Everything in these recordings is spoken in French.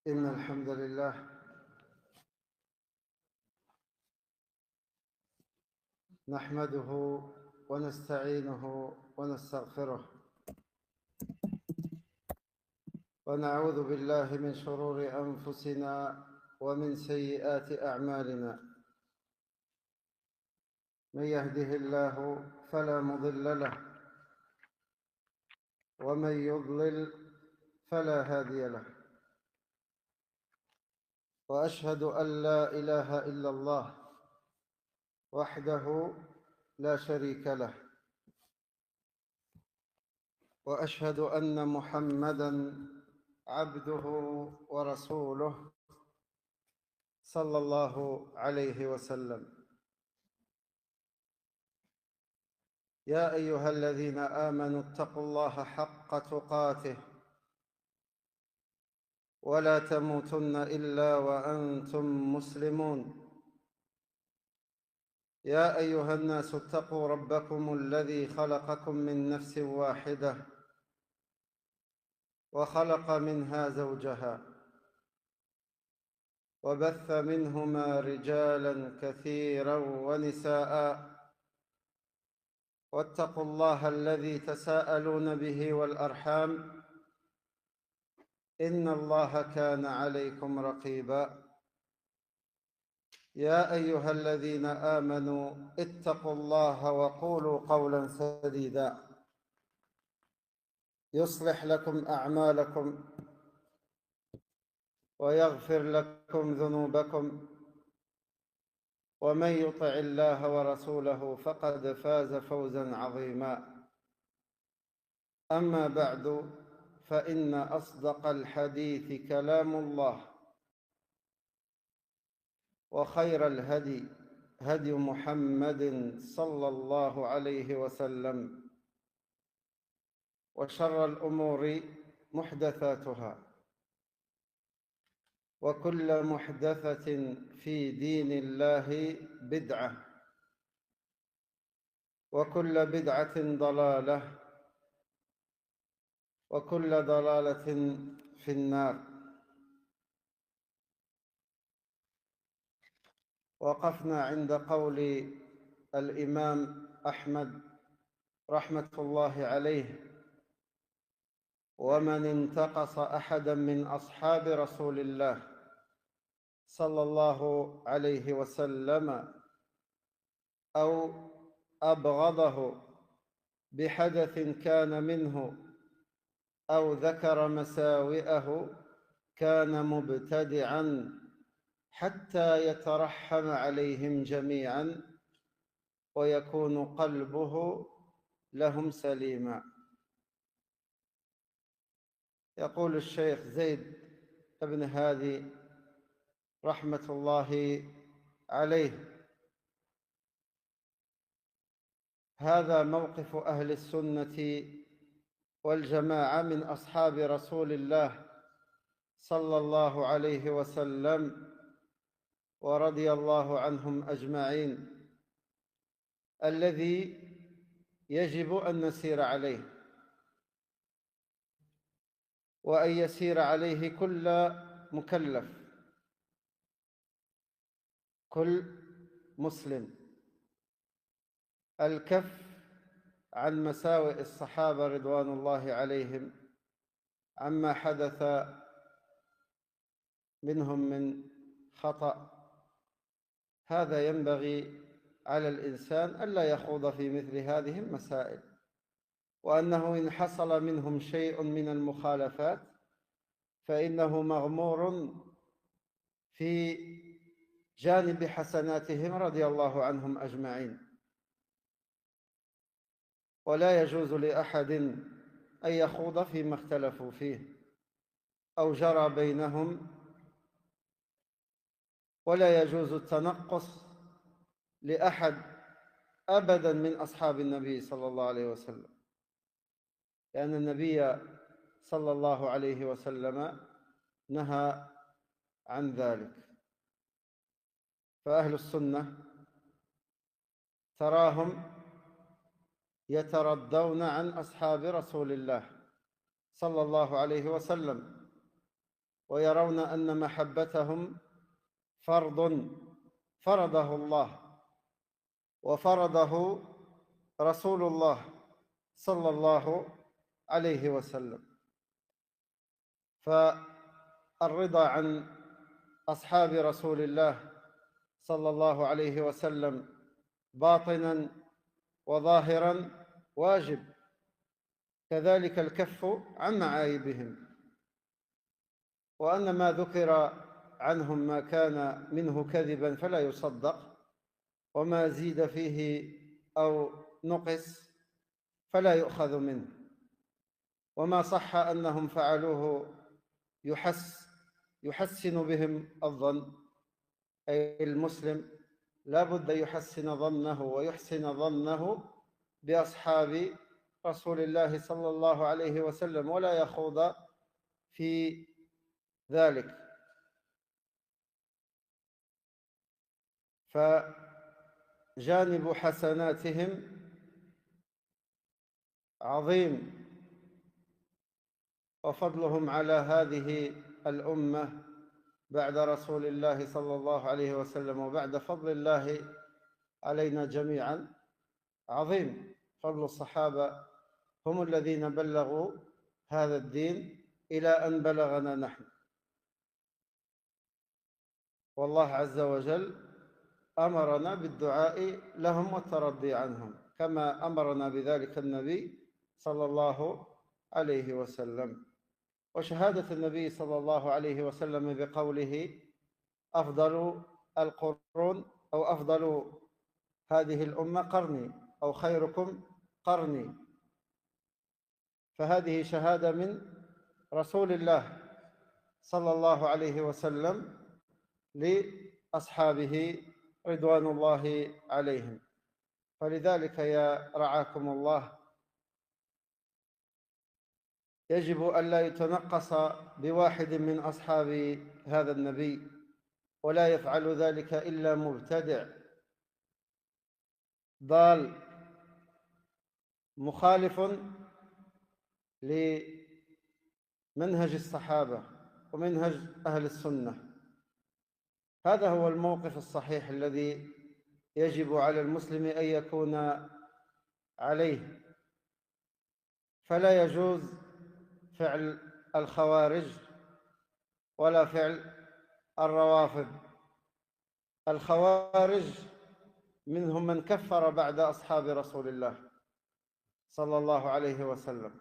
إن الحمد لله نحمده ونستعينه ونستغفره ونعوذ بالله من شرور أنفسنا ومن سيئات أعمالنا. من يهده الله فلا مضل له ومن يضلل فلا هادي له، وأشهد أن لا إله إلا الله وحده لا شريك له، وأشهد أن محمدًا عبده ورسوله صلى الله عليه وسلم. يا أيها الذين آمنوا اتقوا الله حق تقاته ولا تموتن إلا وأنتم مسلمون. يا أيها الناس اتقوا ربكم الذي خلقكم من نفس واحدة وخلق منها زوجها وبث منهما رجالا كثيرا ونساء، واتقوا الله الذي تساءلون به والأرحام إن الله كان عليكم رقيبا. يا أيها الذين آمنوا اتقوا الله وقولوا قولا سديدا يصلح لكم أعمالكم ويغفر لكم ذنوبكم، ومن يطع الله ورسوله فقد فاز فوزا عظيما. أما بعد، فإن أصدق الحديث كلام الله، وخير الهدي هدي محمد صلى الله عليه وسلم، وشر الأمور محدثاتها، وكل محدثة في دين الله بدعة، وكل بدعة ضلالة، وكل ضلالة في النار. وقفنا عند قول الإمام أحمد رحمة الله عليه: ومن انتقص أحدا من أصحاب رسول الله صلى الله عليه وسلم أو أبغضه بحدث كان منه أو ذكر مساوئه كان مبتدعا حتى يترحم عليهم جميعا ويكون قلبه لهم سليما. يقول الشيخ زيد بن هادي رحمة الله عليه: هذا موقف أهل السنة والجماعة من أصحاب رسول الله صلى الله عليه وسلم ورضي الله عنهم أجمعين، الذي يجب أن نسير عليه، وأن يسير عليه كل مكلف، كل مسلم. الكف عن مساوئ الصحابة رضوان الله عليهم عما حدث منهم من خطأ، هذا ينبغي على الإنسان ألا يخوض في مثل هذه المسائل، وأنه إن حصل منهم شيء من المخالفات فإنه مغمور في جانب حسناتهم رضي الله عنهم أجمعين، ولا يجوز لأحد أن يخوض فيما اختلفوا فيه أو جرى بينهم، ولا يجوز التنقص لأحد أبدا من أصحاب النبي صلى الله عليه وسلم، لأن النبي صلى الله عليه وسلم نهى عن ذلك. فأهل السنة تراهم يتردون عن أصحاب رسول الله صلى الله عليه وسلم، ويرون أن محبتهم فرض فرضه الله وفرضه رسول الله صلى الله عليه وسلم. فالرضا عن أصحاب رسول الله صلى الله عليه وسلم باطنا وظاهرا واجب، كذلك الكف عن معايبهم، وأن ما ذكر عنهم ما كان منه كذبا فلا يصدق، وما زيد فيه أو نقص فلا يؤخذ منه، وما صح أنهم فعلوه يحسن بهم الظن، أي المسلم لا بد يحسن ظنه ويحسن ظنه بأصحاب رسول الله صلى الله عليه وسلم، ولا يخوض في ذلك. فجانب حسناتهم عظيم، وفضلهم على هذه الأمة بعد رسول الله صلى الله عليه وسلم وبعد فضل الله علينا جميعا عظيم. فضل الصحابة هم الذين بلغوا هذا الدين إلى أن بلغنا نحن، والله عز وجل أمرنا بالدعاء لهم والترضي عنهم، كما أمرنا بذلك النبي صلى الله عليه وسلم. وشهادة النبي صلى الله عليه وسلم بقوله أفضل القرون أو أفضل هذه الأمة قرني أو خيركم قرني، فهذه شهادة من رسول الله صلى الله عليه وسلم لأصحابه رضوان الله عليهم. فلذلك يا رعاكم الله يجب أن لا يتنقص بواحد من أصحاب هذا النبي، ولا يفعل ذلك إلا مبتدع ضال مخالف لمنهج الصحابة ومنهج أهل السنة. هذا هو الموقف الصحيح الذي يجب على المسلم أن يكون عليه. فلا يجوز فعل الخوارج ولا فعل الروافض. الخوارج منهم من كفر بعد أصحاب رسول الله صلى الله عليه وسلم،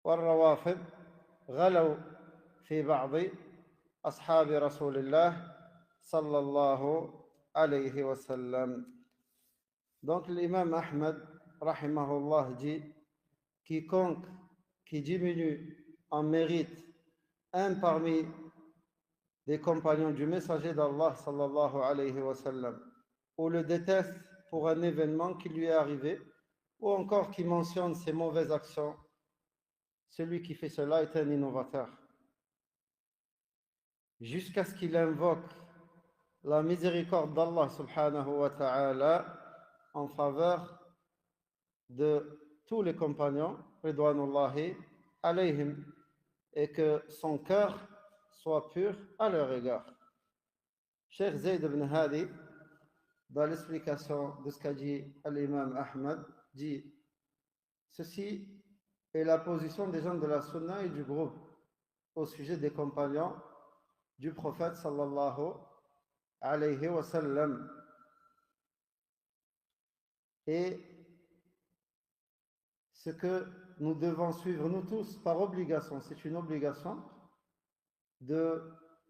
والروافض غلوا في بعض أصحاب رسول الله صلى الله عليه وسلم. Donc l'imam Ahmed rahimahullah dit: quiconque qui diminue en mérite un parmi des compagnons du messager d'Allah sallallahu alayhi wa sallam, ou le déteste pour un événement qui lui est arrivé, ou encore qui mentionne ses mauvaises actions, celui qui fait cela est un innovateur. Jusqu'à ce qu'il invoque la miséricorde d'Allah subhanahu wa ta'ala en faveur de tous les compagnons ridwanullahi alayhim, et que son cœur soit pur à leur égard. Cheikh Zayd ibn Hadi, dans l'explication de ce qu'a dit l'imam Ahmed, dit: ceci est la position des gens de la Sunna et du groupe au sujet des compagnons du prophète sallallahu alayhi wa sallam. Et ce que nous devons suivre nous tous par obligation, c'est une obligation de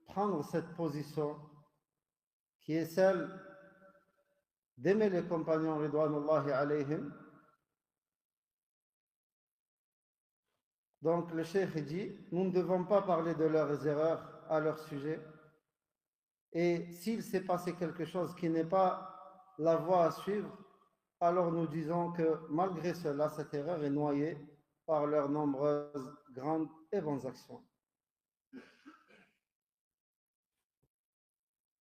prendre cette position qui est celle d'aimer les compagnons ridwanullahi alayhim. Donc le cheikh dit: nous ne devons pas parler de leurs erreurs à leur sujet, et s'il s'est passé quelque chose qui n'est pas la voie à suivre, alors nous disons que malgré cela, cette erreur est noyée par leurs nombreuses grandes et bonnes actions.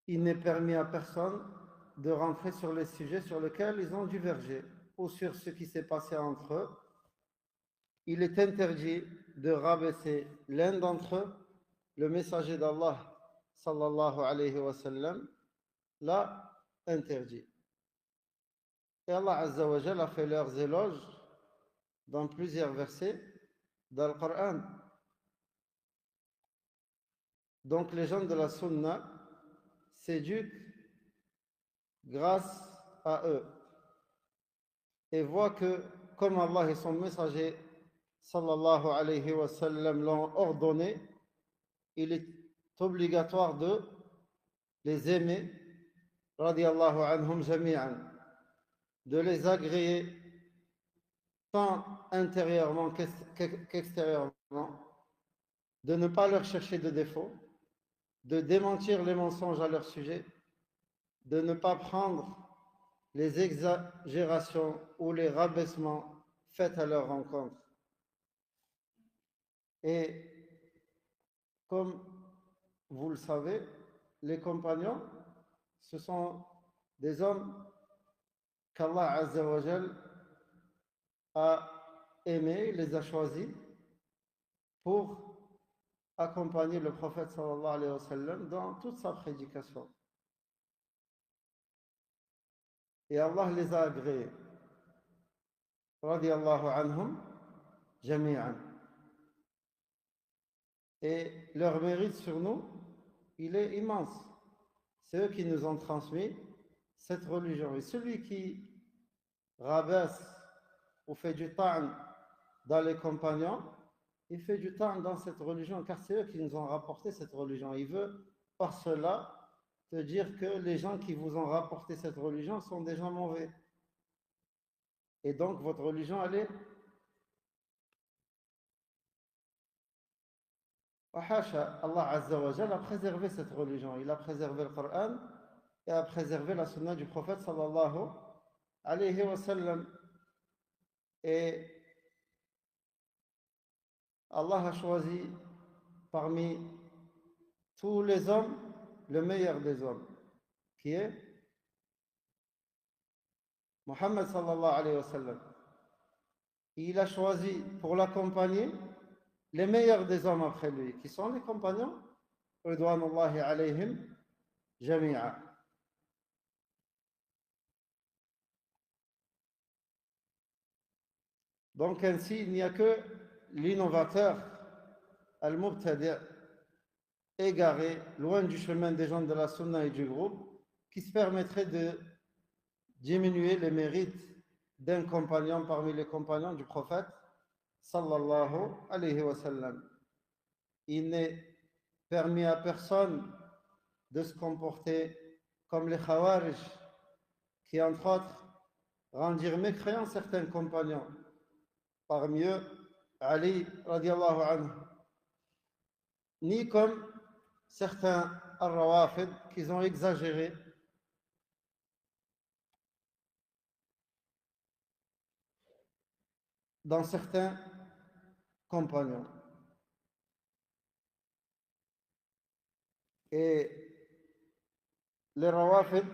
Il n'est permis à personne de rentrer sur les sujets sur lesquels ils ont divergé ou sur ce qui s'est passé entre eux. Il est interdit de rabaisser l'un d'entre eux le messager d'Allah, sallallahu alayhi wa sallam, l'a interdit. Et Allah Azza wa Jal a fait leurs éloges dans plusieurs versets dans le Coran. Donc les gens de la Sunna s'éduquent grâce à eux et voient que comme Allah et son messager sallallahu alayhi wa sallam l'ont ordonné, il est obligatoire de les aimer radiallahu anhum jami'an, de les agréer tant intérieurement qu'extérieurement, de ne pas leur chercher de défauts, de démentir les mensonges à leur sujet, de ne pas prendre les exagérations ou les rabaissements faits à leur rencontre. Et comme vous le savez, les compagnons, ce sont des hommes qu'Allah Azza wa Jal a aimés, les a choisis pour accompagner le prophète sallallahu alayhi wa sallam dans toute sa prédication. Et Allah les a agréés. Radiallahu anhum jami'an. Et leur mérite sur nous, il est immense. C'est eux qui nous ont transmis cette religion. Et celui qui rabaisse ou fait du ta'n dans les compagnons, il fait du ta'n dans cette religion, car c'est eux qui nous ont rapporté cette religion. Il veut par cela te dire que les gens qui vous ont rapporté cette religion sont des gens mauvais. Et donc votre religion, elle est Allah Azza wa Jal a préservé cette religion. Il a préservé le Coran et a préservé la sunna du prophète sallallahu alayhi wa sallam. Et Allah a choisi parmi tous les hommes le meilleur des hommes, qui est Muhammad sallallahu alayhi wa sallam. Il a choisi pour l'accompagner les meilleurs des hommes après lui, qui sont les compagnons, ridwanullahi alayhim jami'a. Donc ainsi, il n'y a que l'innovateur, al-mubtadi', égaré, loin du chemin des gens de la sunna et du groupe, qui se permettrait de diminuer les mérites d'un compagnon parmi les compagnons du prophète sallallahu alayhi wa sallam. Il n'est permis à personne de se comporter comme les Khawarij, qui entre autres rendirent mécréants certains compagnons, parmi eux Ali radiallahu anhu, ni comme certains al-Rawafid qui ont exagéré dans certains compagnons. Et les Rawafid,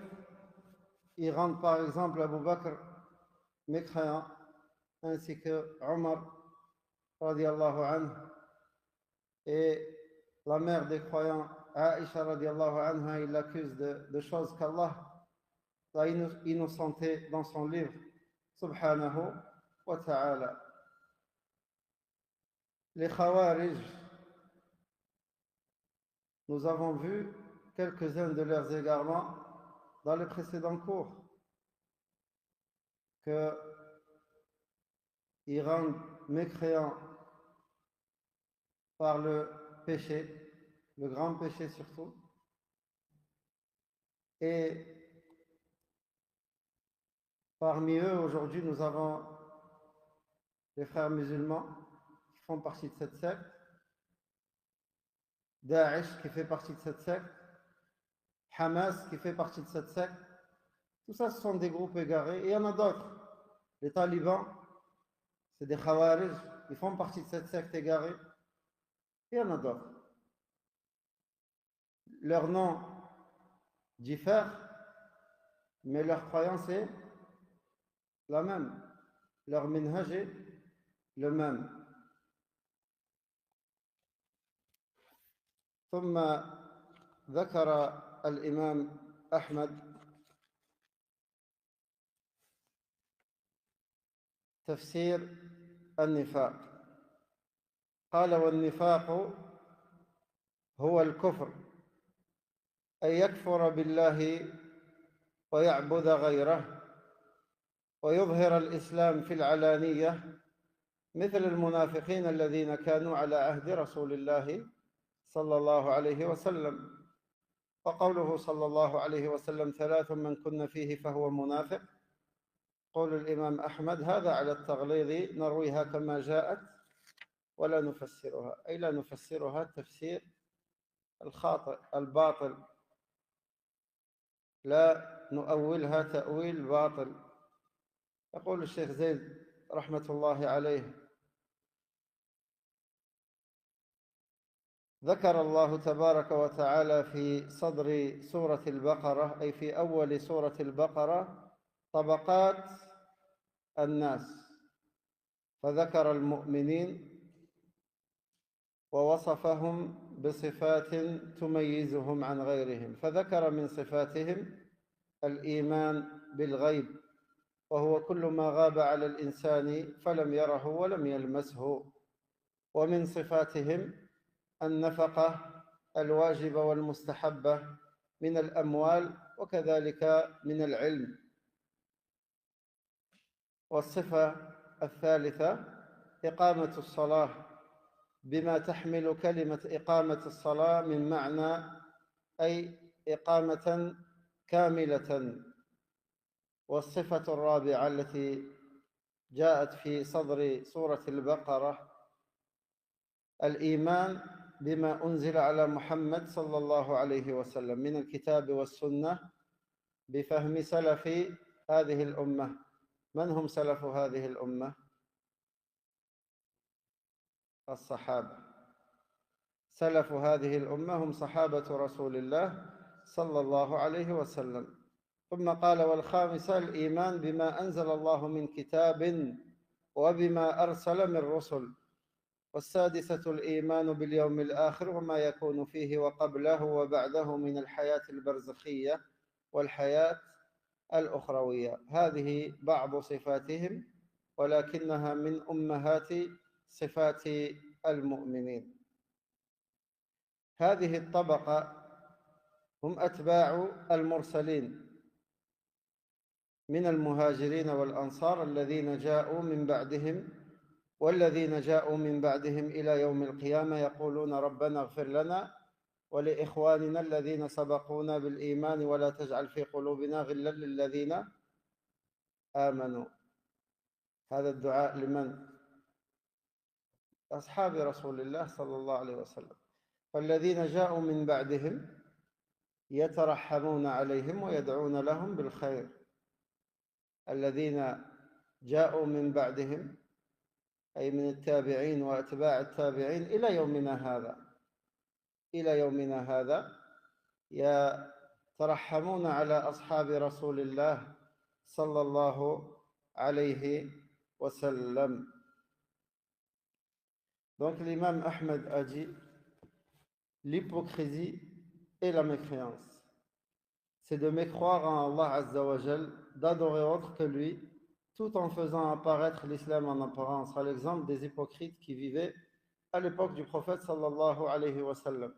ils rendent par exemple Abu Bakr mécréant, ainsi que Omar radiallahu anhu, et la mère des croyants Aïcha radiallahu anha, il l'accuse de choses qu'Allah a innocentées dans son livre subhanahu wa ta'ala. Les Khawarij, nous avons vu quelques-uns de leurs égarements dans les précédents cours, qu'ils rendent mécréants par le péché, le grand péché surtout, et parmi eux aujourd'hui nous avons les frères musulmans qui font partie de cette secte, Daesh qui fait partie de cette secte, Hamas qui fait partie de cette secte. Tout ça, ce sont des groupes égarés. Et il y en a d'autres. Les talibans, c'est des khawarij, ils font partie de cette secte égarée. Et il y en a d'autres. Leur nom diffère, mais leur croyance est la même. Leur minhaj est le même. ثم ذكر الإمام أحمد تفسير النفاق، قال: والنفاق هو الكفر، أن يكفر بالله ويعبد غيره ويظهر الإسلام في العلانية، مثل المنافقين الذين كانوا على عهد رسول الله صلى الله عليه وسلم. وقوله صلى الله عليه وسلم: ثلاث من كن فيه فهو منافق، قول الإمام أحمد: هذا على التغليظ، نرويها كما جاءت ولا نفسرها، أي لا نفسرها التفسير الخاطئ الباطل، لا نؤولها تأويل باطل. يقول الشيخ زيد رحمة الله عليه: ذكر الله تبارك وتعالى في صدر سورة البقرة، أي في أول سورة البقرة، طبقات الناس، فذكر المؤمنين ووصفهم بصفات تميزهم عن غيرهم، فذكر من صفاتهم الإيمان بالغيب، وهو كل ما غاب على الإنسان فلم يره ولم يلمسه. ومن صفاتهم النفقة الواجبة والمستحبة من الأموال، وكذلك من العلم. والصفة الثالثة إقامة الصلاة، بما تحمل كلمة إقامة الصلاة من معنى، أي إقامة كاملة. والصفة الرابعة التي جاءت في صدر سورة البقرة الإيمان بما أنزل على محمد صلى الله عليه وسلم من الكتاب والسنة بفهم سلف هذه الأمة. من هم سلف هذه الأمة؟ الصحابة. سلف هذه الأمة هم صحابة رسول الله صلى الله عليه وسلم. ثم قال: والخامسة الإيمان بما أنزل الله من كتاب وبما أرسل من رسل. والسادسة الإيمان باليوم الآخر وما يكون فيه وقبله وبعده من الحياة البرزخية والحياة الأخروية. هذه بعض صفاتهم، ولكنها من أمهات صفات المؤمنين. هذه الطبقة هم أتباع المرسلين من المهاجرين والأنصار الذين جاءوا من بعدهم، والذين جاءوا من بعدهم إلى يوم القيامة يقولون: ربنا اغفر لنا ولإخواننا الذين سبقونا بالإيمان ولا تجعل في قلوبنا غلا للذين آمنوا. هذا الدعاء لمن؟ أصحاب رسول الله صلى الله عليه وسلم. فالذين جاءوا من بعدهم يترحمون عليهم ويدعون لهم بالخير. الذين جاءوا من بعدهم أي من التابعين وأتباع التابعين إلى يومنا هذا، إلى يومنا هذا يترحمون على أصحاب رسول الله صلى الله عليه وسلم. Donc l'imam Ahmed a dit: l'hypocrisie et la mécréance, c'est de mécroire en Allah Azza wa Jal, d'adorer autre que lui, tout en faisant apparaître l'islam en apparence, à l'exemple des hypocrites qui vivaient à l'époque du prophète sallallahu alayhi wa sallam.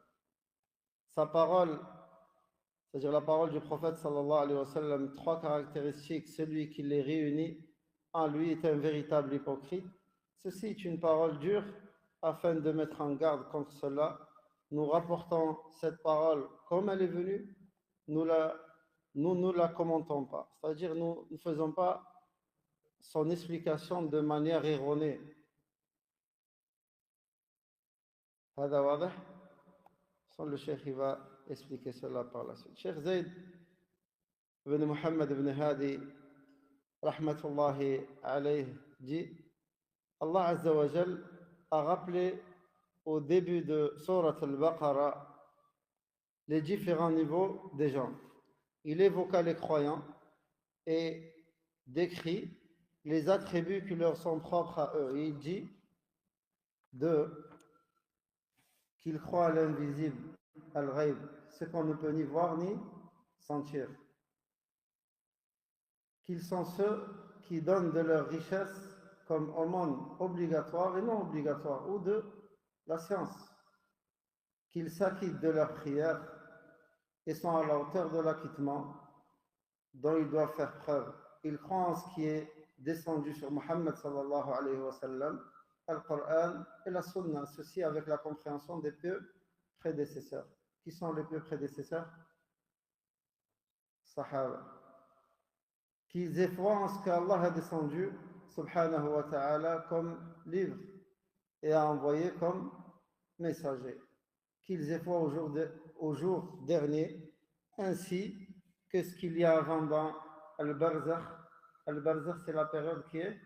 Sa parole, c'est-à-dire la parole du prophète sallallahu alayhi wa sallam, trois caractéristiques: celui qui les réunit en lui est un véritable hypocrite. Ceci est une parole dure. Afin de mettre en garde contre cela, nous rapportons cette parole comme elle est venue, nous ne la commentons pas, c'est-à-dire nous ne faisons pas son explication de manière erronée. هذا واضح؟ Le cheikh va expliquer cela par la suite. Cheikh Zayd ibn Muhammad ibn Hadi rahmatullahi alayhi dit: Allah Azza wa Jal a rappelé au début de Surat al-Baqarah les différents niveaux des gens. Il évoqua les croyants et décrit les attributs qui leur sont propres à eux. Et il dit qu'ils croient à l'invisible al-ghayb, ce qu'on ne peut ni voir ni sentir. Qu'ils sont ceux qui donnent de leur richesse comme aumône obligatoire et non obligatoire, ou de la science. Qu'ils s'acquittent de leurs prières et sont à la hauteur de l'acquittement dont ils doivent faire preuve. Ils croient en ce qui est descendu sur Muhammad sallallahu alayhi wa sallam, Al-Qur'an et la Sunna, ceci avec la compréhension des pieux prédécesseurs. Qui sont les pieux prédécesseurs? Sahaba. Qu'ils aient foi en ce qu'Allah a descendu, subhanahu wa ta'ala, comme livre et a envoyé comme messager. Qu'ils aient foi au jour dernier, ainsi que ce qu'il y a avant dans Al-Barzakh. Al-Barzakh, c'est la période qui est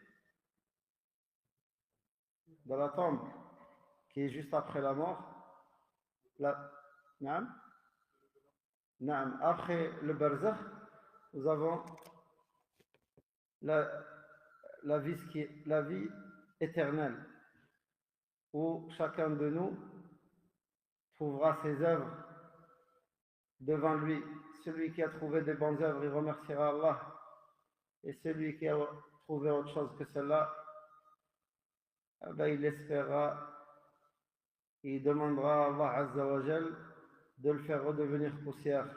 de la tombe, qui est juste après la mort. Naam. Naam. Après le Barzakh, nous avons la vie éternelle, où chacun de nous trouvera ses œuvres devant lui. Celui qui a trouvé des bonnes œuvres, il remerciera Allah. Et celui qui a trouvé autre chose que cela, il espérera, il demandera à Allah Azza wa Jal de le faire redevenir poussière.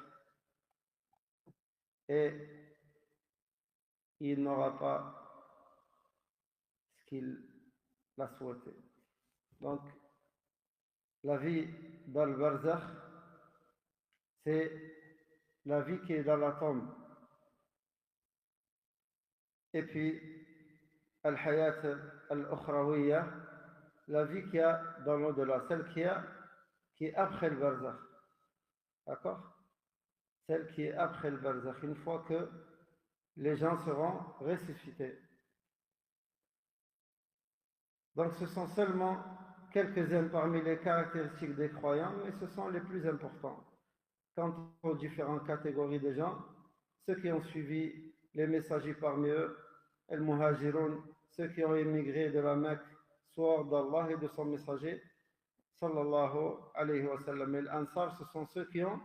Et il n'aura pas ce qu'il a souhaité. Donc, la vie dans le barzakh, c'est la vie qui est dans la tombe. Et puis, al-hayat al-ukhrawiyya, la vie qu'il y a dans l'au-delà, celle qui est après le barzakh. D'accord? Celle qui est après le barzakh, une fois que les gens seront ressuscités. Donc ce sont seulement quelques-unes parmi les caractéristiques des croyants, mais ce sont les plus importants. Quant aux différentes catégories de gens, ceux qui ont suivi les messagers parmi eux, les muhajiroun, ceux qui ont émigré de la Mecque, soit d'Allah et de son messager, sallallahu alayhi wa sallam. Et l'Ansar, ce sont ceux qui ont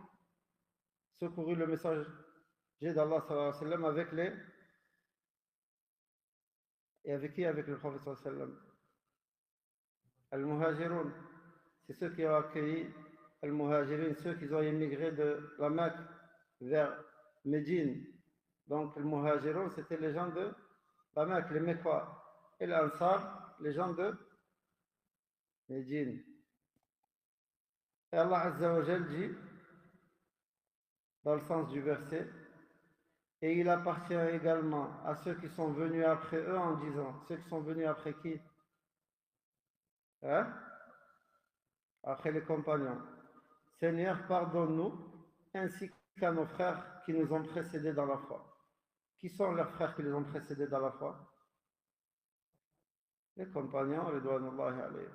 secouru le messager d'Allah, sallallahu alayhi wa sallam, avec les... Et avec qui? Avec le prophète, sallallahu alayhi wa sallam. Al-Muhajiroun, c'est ceux qui ont accueilli Al-Muhajirin, ceux qui ont émigré de la Mecque vers Médine. Donc, Al-Muhajiroun, c'était les gens de la Mecque, les Mecquois. Et l'Ansar, les gens de Médine. Et Allah Azza wa Jal dit, dans le sens du verset, et il appartient également à ceux qui sont venus après eux en disant, ceux qui sont venus après qui? Hein? Après les compagnons. Seigneur, pardonne-nous, ainsi qu'à nos frères qui nous ont précédés dans la foi. Qui sont leurs frères qui les ont précédés dans la foi? Les compagnons, ridwanullahi alayhim.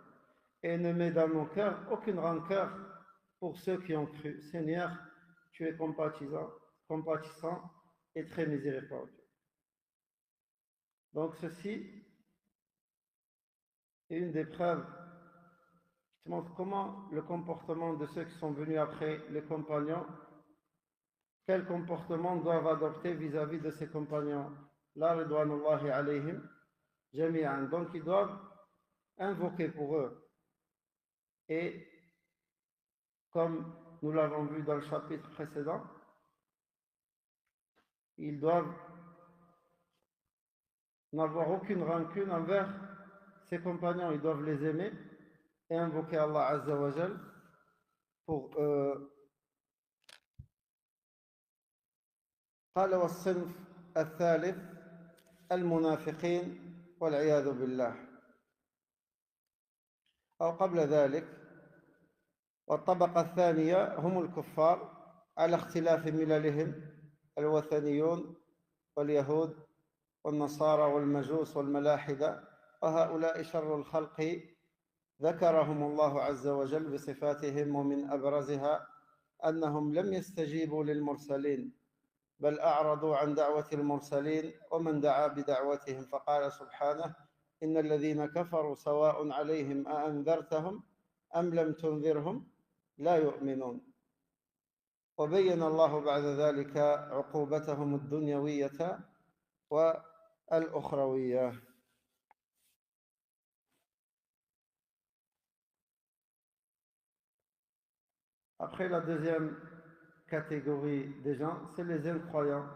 Et ne mets dans nos cœurs aucune rancœur pour ceux qui ont cru. Seigneur, tu es compatissant et très miséricordieux. Donc ceci est une des preuves qui montre comment le comportement de ceux qui sont venus après les compagnons, quel comportement doivent adopter vis-à-vis de ces compagnons. La ridwanullahi alayhim jami'an. Donc ils doivent invoquer pour eux. Et comme nous l'avons vu dans le chapitre précédent, ils doivent n'avoir aucune rancune envers ses compagnons. Ils doivent les aimer et invoquer Allah Azza wa Jal pour eux. قال والصنف الثالث المنافقين والعياذ بالله. أو قبل ذلك، والطبقة الثانية هم الكفار على اختلاف مللهم، الوثنيون واليهود والنصارى والمجوس والملاحدة، وهؤلاء شر الخلق ذكرهم الله عز وجل بصفاتهم، ومن أبرزها أنهم لم يستجيبوا للمرسلين بل أعرضوا عن دعوة المرسلين ومن دعا بدعوتهم، فقال سبحانه إن الذين كفروا سواء عليهم أأنذرتهم أم لم تنذرهم لا يؤمنون. وبين الله بعد ذلك عقوبتهم الدنيوية والأخروية. Après, la deuxième catégorie des gens, c'est les incroyants,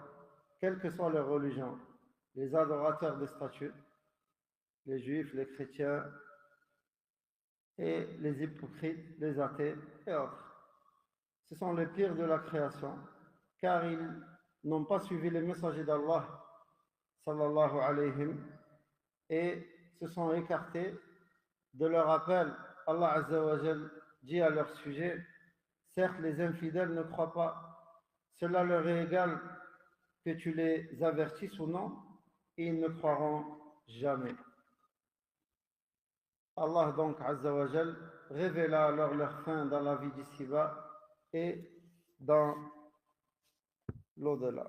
quelle que soit leur religion, les adorateurs des statues, les juifs, les chrétiens et les hypocrites, les athées et autres. Ce sont les pires de la création, car ils n'ont pas suivi les messagers d'Allah, sallallahu alayhi, et se sont écartés de leur appel. Allah Azza wa Jal dit à leur sujet: certes, les infidèles ne croient pas, cela leur est égal que tu les avertisses ou non, et ils ne croiront jamais. Allah donc Azza wa Jal révéla alors leur fin dans la vie d'ici-bas et dans l'au-delà.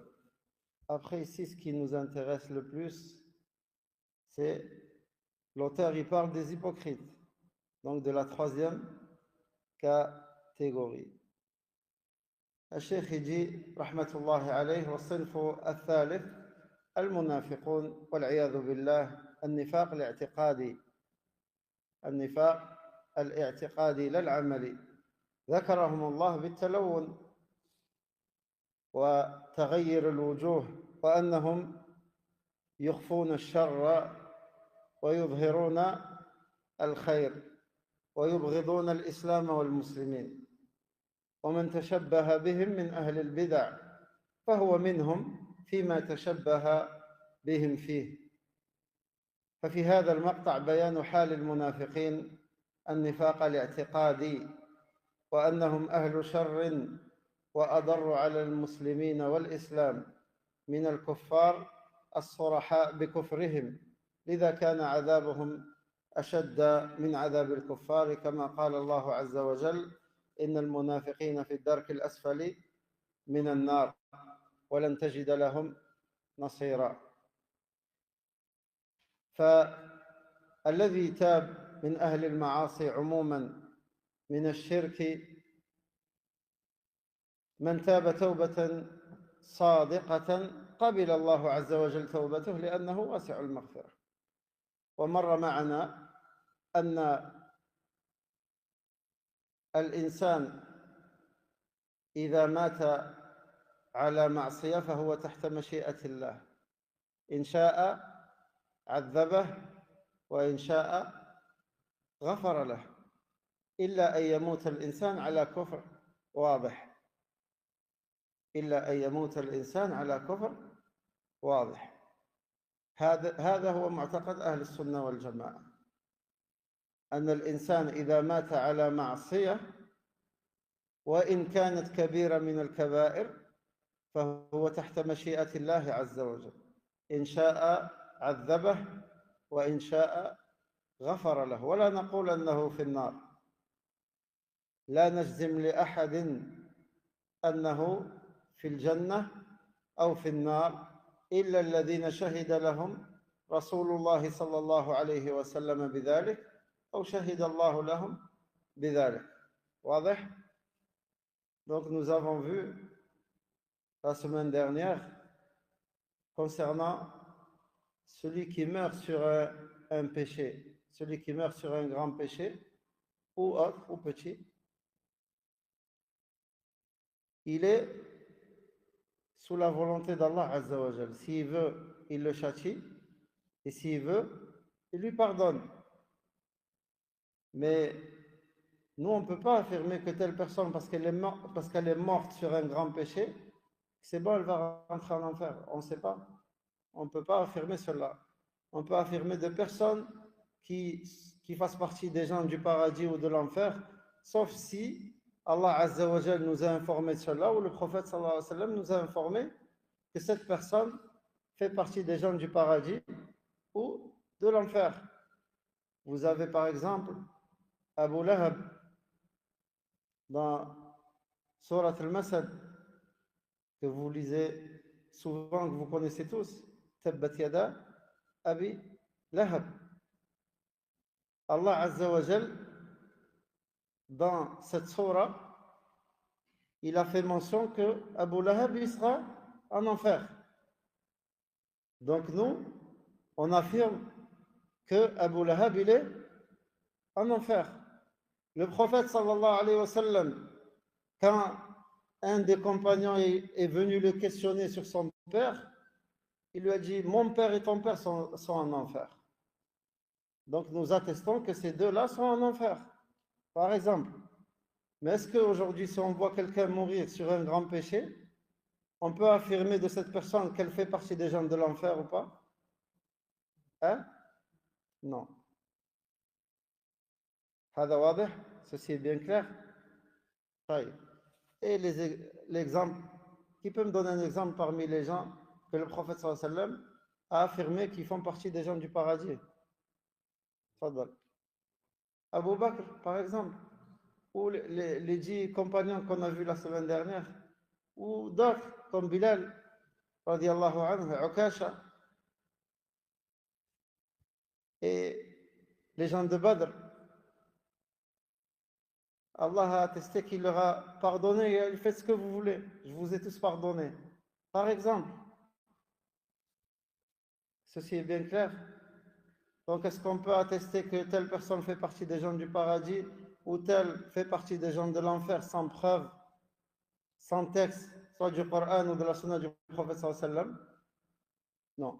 Après ici, ce qui nous intéresse le plus, c'est l'auteur, il parle des hypocrites, donc de la troisième catégorie. الشيخ يجي رحمة الله عليه والصنف الثالث المنافقون والعياذ بالله النفاق الاعتقادي، النفاق الاعتقادي لا العملي، ذكرهم الله بالتلون وتغير الوجوه وأنهم يخفون الشر ويظهرون الخير ويبغضون الإسلام والمسلمين، ومن تشبه بهم من أهل البدع فهو منهم فيما تشبه بهم فيه. ففي هذا المقطع بيان حال المنافقين النفاق الاعتقادي، وأنهم أهل شر وأضر على المسلمين والإسلام من الكفار الصرحاء بكفرهم، لذا كان عذابهم أشد من عذاب الكفار، كما قال الله عز وجل: إن المنافقين في الدرك الأسفل من النار ولن تجد لهم نصيرا. فالذي تاب من أهل المعاصي عموما من الشرك من تاب توبة صادقة قبل الله عز وجل توبته لأنه واسع المغفرة. ومر معنا أن الإنسان إذا مات على معصية فهو تحت مشيئة الله، إن شاء عذبه وإن شاء غفر له، إلا أن يموت الإنسان على كفر واضح، إلا أن يموت الإنسان على كفر واضح. هذا هو معتقد أهل السنة والجماعة، أن الإنسان إذا مات على معصية وإن كانت كبيرة من الكبائر فهو تحت مشيئة الله عز وجل، إن شاء عذبه وإن شاء غفر له. ولا نقول أنه في النار، لا نجزم لأحد أنه في الجنة أو في النار إلا الذين شهد لهم رسول الله صلى الله عليه وسلم بذلك أو شهد الله لهم بذلك. واضح؟ Donc nous avons vu la semaine dernière concernant celui qui meurt sur un péché, celui qui meurt sur un grand péché ou autre ou petit, il est sous la volonté d'Allah Azza wa Jal. S'il veut, il le châtie, et s'il veut, il lui pardonne. Mais nous, on ne peut pas affirmer que telle personne, parce qu'elle est morte sur un grand péché, c'est bon, elle va rentrer en enfer. On ne sait pas. On ne peut pas affirmer cela. On peut affirmer de personnes qui fassent partie des gens du paradis ou de l'enfer, sauf si Allah Azza wa Jal nous a informé de cela, ou le prophète sallallahu alayhi wa sallam nous a informé que cette personne fait partie des gens du paradis ou de l'enfer. Vous avez par exemple Abu Lahab dans Surat al-Masad, que vous lisez souvent, que vous connaissez tous, Tabbat Yada Abi Lahab. Allah Azza wa Jal, dans cette sourate, il a fait mention que Abu Lahab il sera en enfer. Donc nous, on affirme que Abu Lahab il est en enfer. Le prophète sallallahu alayhi wa sallam, quand un des compagnons est venu le questionner sur son père, il lui a dit: mon père et ton père sont en enfer. Donc nous attestons que ces deux-là sont en enfer, par exemple. Mais est-ce qu'aujourd'hui, si on voit quelqu'un mourir sur un grand péché, on peut affirmer de cette personne qu'elle fait partie des gens de l'enfer ou pas? Hein? Non. هذا واضح? Ceci est bien clair? طيب. Et l'exemple, qui peut me donner un exemple parmi les gens que le prophète sallallahu alayhi wa sallam a affirmé qu'ils font partie des gens du paradis? Fadal. Abu Bakr, par exemple, ou les 10 compagnons qu'on a vus la semaine dernière, ou d'autres comme Bilal, radiallahu anhu, Ukasha, et les gens de Badr. Allah a attesté qu'il leur a pardonné et il fait ce que vous voulez. Je vous ai tous pardonné. Par exemple, ceci est bien clair. Donc, est-ce qu'on peut attester que telle personne fait partie des gens du paradis ou telle fait partie des gens de l'enfer sans preuve, sans texte, soit du Coran ou de la Sunna du prophète sallallahu alayhi wa sallam? Non.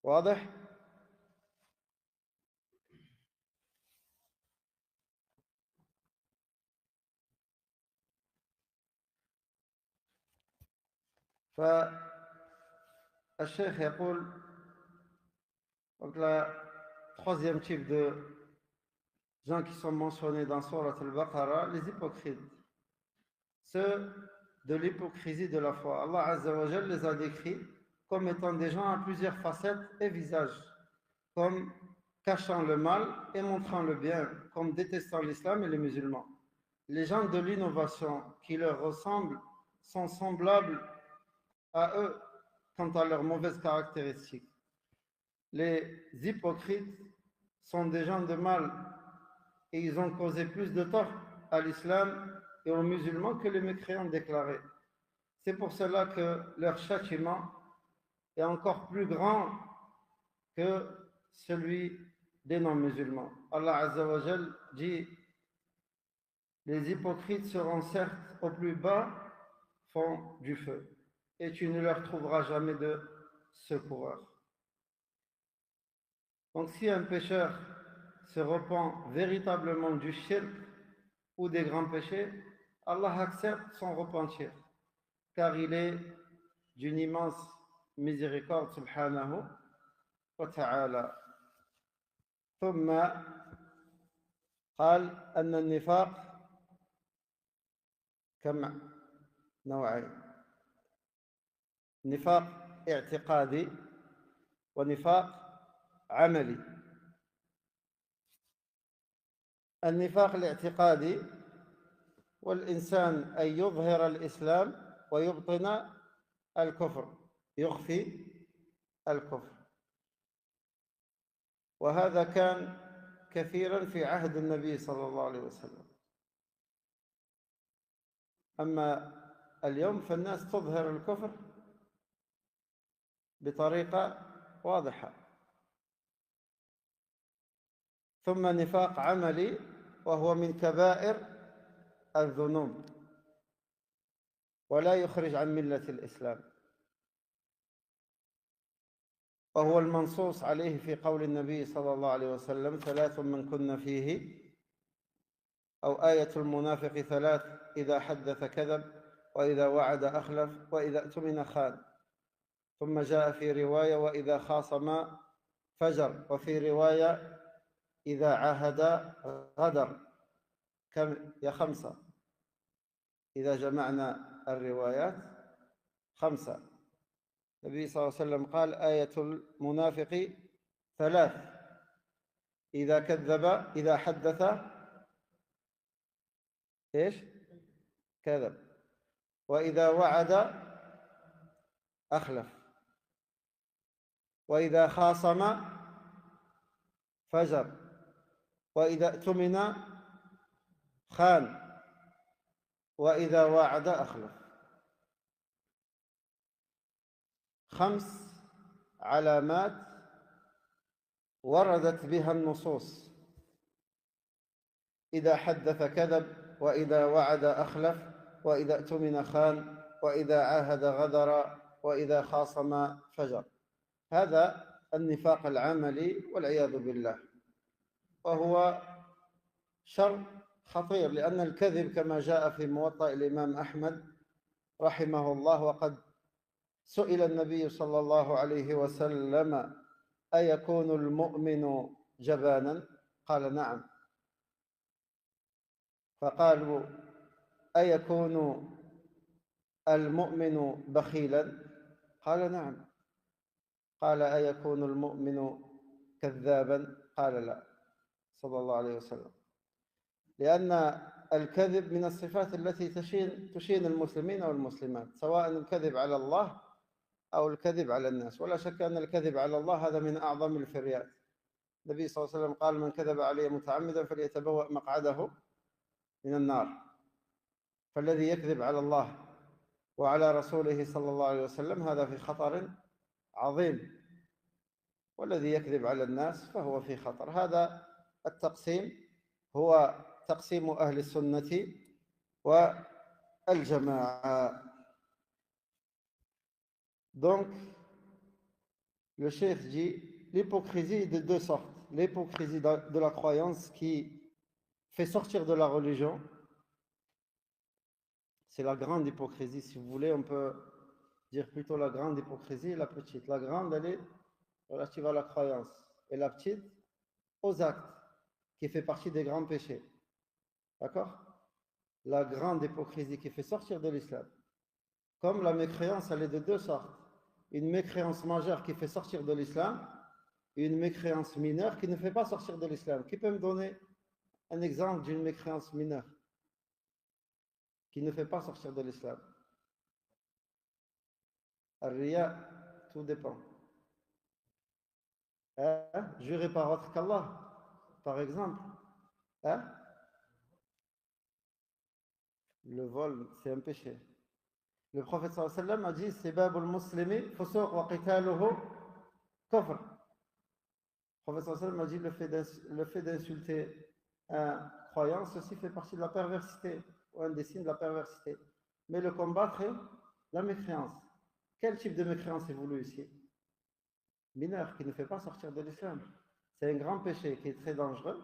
واضح؟ فالشيخ يقول donc la troisième type de gens qui sont mentionnés dans Surat al-Baqarah, les hypocrites, ceux de l'hypocrisie de la foi. Allah Azza wa Jal les a décrits comme étant des gens à plusieurs facettes et visages, comme cachant le mal et montrant le bien, comme détestant l'islam et les musulmans. Les gens de l'innovation qui leur ressemblent sont semblables à eux quant à leurs mauvaises caractéristiques. Les hypocrites sont des gens de mal et ils ont causé plus de tort à l'islam et aux musulmans que les mécréants déclarés. C'est pour cela que leur châtiment est encore plus grand que celui des non-musulmans. Allah Azza wa Jal dit: les hypocrites seront certes au plus bas fond du feu, et tu ne leur trouveras jamais de secoureur. Donc si un pécheur se repent véritablement du shirk ou des grands péchés, Allah accepte son repentir, car il est d'une immense miséricorde subhanahu wa ta'ala. ثم قال أن النفاق كم نوعين: نفاق اعتقادي ونفاق عملي. النفاق الاعتقادي والإنسان أن يظهر الإسلام ويبطن الكفر، يخفي الكفر، وهذا كان كثيرا في عهد النبي صلى الله عليه وسلم. أما اليوم فالناس تظهر الكفر بطريقة واضحة. ثم نفاق عملي وهو من كبائر الذنوب ولا يخرج عن ملة الإسلام، وهو المنصوص عليه في قول النبي صلى الله عليه وسلم: ثلاث من كن فيه، أو آية المنافق ثلاث: إذا حدث كذب، وإذا وعد أخلف، وإذا اؤتمن خان. ثم جاء في رواية: وإذا خاصم فجر، وفي رواية: إذا عاهد غدر. كم يا خمسة؟ إذا جمعنا الروايات 5. النبي صلى الله عليه وسلم قال: آية المنافق ثلاث: إذا كذب، إذا حدث إيش؟ كذب، وإذا وعد أخلف، وإذا خاصم فجر، وإذا اؤتمن خان وإذا وعد أخلف. 5 علامات وردت بها النصوص: إذا حدث كذب، وإذا وعد أخلف، وإذا اؤتمن خان، وإذا عاهد غدر، وإذا خاصم فجر. هذا النفاق العملي والعياذ بالله، وهو شر خطير، لأن الكذب كما جاء في موطأ الإمام أحمد رحمه الله، وقد سئل النبي صلى الله عليه وسلم: أيكون المؤمن جبانا؟ قال: نعم. فقالوا: أيكون المؤمن بخيلا؟ قال: نعم. قال: أيكون المؤمن كذابا؟ قال: لا، صلى الله عليه وسلم. لأن الكذب من الصفات التي تشين المسلمين والمسلمات، سواء الكذب على الله أو الكذب على الناس. ولا شك أن الكذب على الله هذا من أعظم الفريات. النبي صلى الله عليه وسلم قال: من كذب علي متعمدا فليتبوأ مقعده من النار. فالذي يكذب على الله وعلى رسوله صلى الله عليه وسلم هذا في خطر عظيم، والذي يكذب على الناس فهو في خطر. هذا التقسيم هو تقسيم أهل السنة والجماعة. Donc, le cheikh dit: l'hypocrisie est de 2 sortes. L'hypocrisie de la croyance qui fait sortir de la religion, c'est la grande hypocrisie, si vous voulez. On peut dire plutôt la grande hypocrisie et la petite. La grande, elle est relative à la croyance, et la petite aux actes, qui fait partie des grands péchés. D'accord? La grande hypocrisie qui fait sortir de l'islam. Comme la mécréance, elle est de 2 sortes. Une mécréance majeure qui fait sortir de l'islam, et une mécréance mineure qui ne fait pas sortir de l'islam. Qui peut me donner un exemple d'une mécréance mineure qui ne fait pas sortir de l'islam? Al-Riya, tout dépend. Jurer par autre qu'Allah, par exemple. Le vol, c'est un péché. Le prophète sallallahu alayhi wa sallam a dit: Sibabul muslimi fusuq wa qitaluhu kufr. Le prophète sallallahu alayhi wa sallam a dit: le fait d'insulter un croyant, ceci fait partie de la perversité, ou un des signes de la perversité. Mais le combattre est la mécréance. Quel type de mécréance est voulu ici? Mineur, qui ne fait pas sortir de l'islam. C'est un grand péché qui est très dangereux,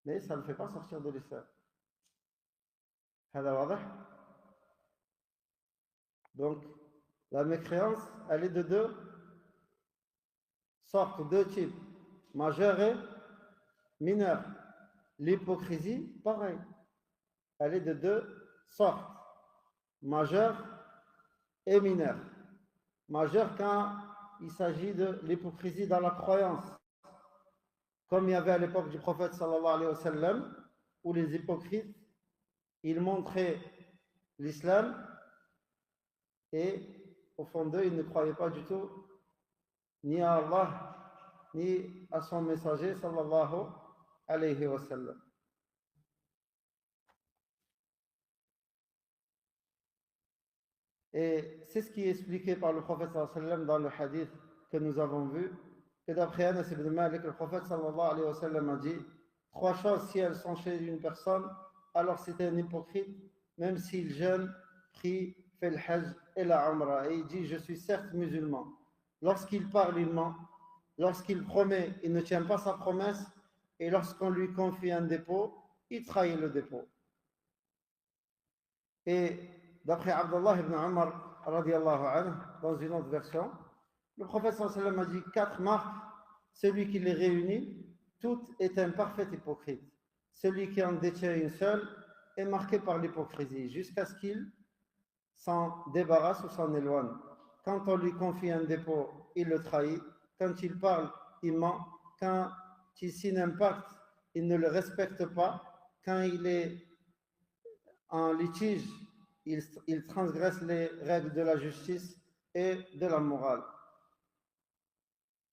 mais ça ne fait pas sortir de l'islam. Donc, la mécréance, elle est de 2 sortes, 2 types, majeur et mineur. L'hypocrisie, pareil, elle est de 2 sortes, majeur et mineur. Majeur quand il s'agit de l'hypocrisie dans la croyance, comme il y avait à l'époque du prophète sallallahu alayhi wa sallam, où les hypocrites, ils montraient l'islam et au fond d'eux, ils ne croyaient pas du tout ni à Allah ni à son messager sallallahu alayhi wa sallam. Et c'est ce qui est expliqué par le prophète sallallahu alayhi wa sallam dans le hadith que nous avons vu, que d'après Anas ibn Malik, le prophète sallallahu alayhi wa sallam a dit: 3 choses, si elles sont chez une personne, alors c'est un hypocrite, même s'il jeûne, prie, fait le hajj et la umrah. Et il dit: je suis certes musulman. Lorsqu'il parle, il ment. Lorsqu'il promet, il ne tient pas sa promesse. Et lorsqu'on lui confie un dépôt, il trahit le dépôt. Et d'après Abdullah ibn Umar radiallahu anhu, dans une autre version, le prophète sallallahu alayhi wa sallam a dit 4 marques: celui qui les réunit, tout est un parfait hypocrite. Celui qui en détient une seule est marqué par l'hypocrisie, jusqu'à ce qu'il s'en débarrasse ou s'en éloigne. Quand on lui confie un dépôt, il le trahit. Quand il parle, il ment. Quand il signe un pacte, il ne le respecte pas. Quand il est en litige, il transgresse les règles de la justice et de la morale.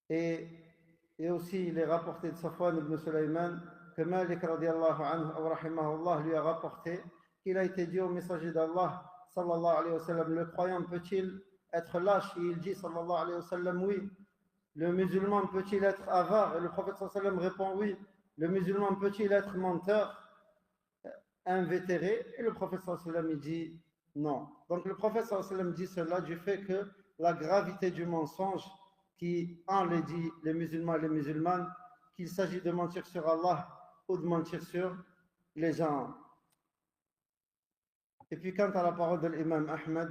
Et aussi, il est rapporté de Safwan ibn Sulayman que Malik radiallahu anhu, ou rahimahullah, lui a rapporté qu'il a été dit au messager d'Allah, sallallahu alayhi wa sallam, le croyant peut-il être lâche? Et il dit, sallallahu alayhi wa sallam, oui. Le musulman peut-il être avare? Et le prophète sallallahu alayhi wa sallam répond oui. Le musulman peut-il être menteur, invétéré? Et le prophète sallallahu alayhi wa sallam il dit non. Donc le prophète sallallahu alayhi wa sallam dit cela du fait que la gravité du mensonge qui enlaidit les musulmans et les musulmanes, qu'il s'agit de mentir sur Allah ou de mentir sur les gens. Et puis quant à la parole de l'imam Ahmed,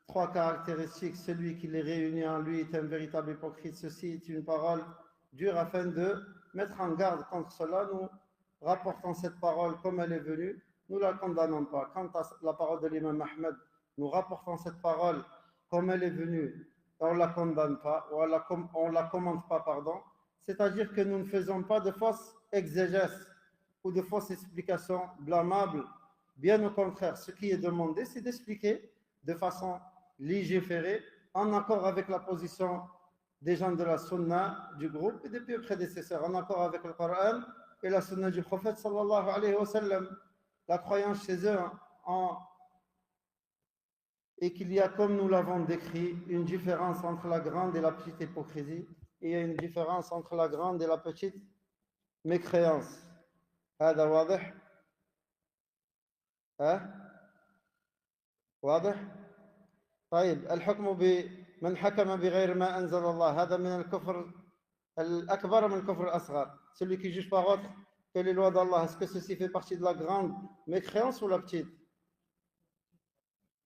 3 caractéristiques, celui qui les réunit en lui est un véritable hypocrite. Ceci est une parole dure afin de mettre en garde contre cela. Nous rapportons cette parole comme elle est venue, nous ne la condamnons pas. Quant à la parole de l'imam Ahmed, nous rapportons cette parole comme elle est venue, on ne la condamne pas, ou on ne la commente pas, pardon. C'est-à-dire que nous ne faisons pas de fausses exégèses ou de fausses explications blâmables. Bien au contraire, ce qui est demandé, c'est d'expliquer de façon légiférée, en accord avec la position des gens de la sunna du groupe et des prédécesseurs, en accord avec le Coran et la sunna du prophète sallallahu alayhi wa sallam. La croyance chez eux et qu'il y a, comme nous l'avons décrit, une différence entre la grande et la petite hypocrisie, et il y a une différence entre la grande et la petite mécréance. هذا واضح؟ واضح؟ طيب الحكم بمن حكم بغير ما أنزل الله هذا من الكفر الأكبر من الكفر الأصغر. Celui qui juge par autre que les lois d'Allah, est-ce que ceci fait partie de la grande mécréance ou la petite?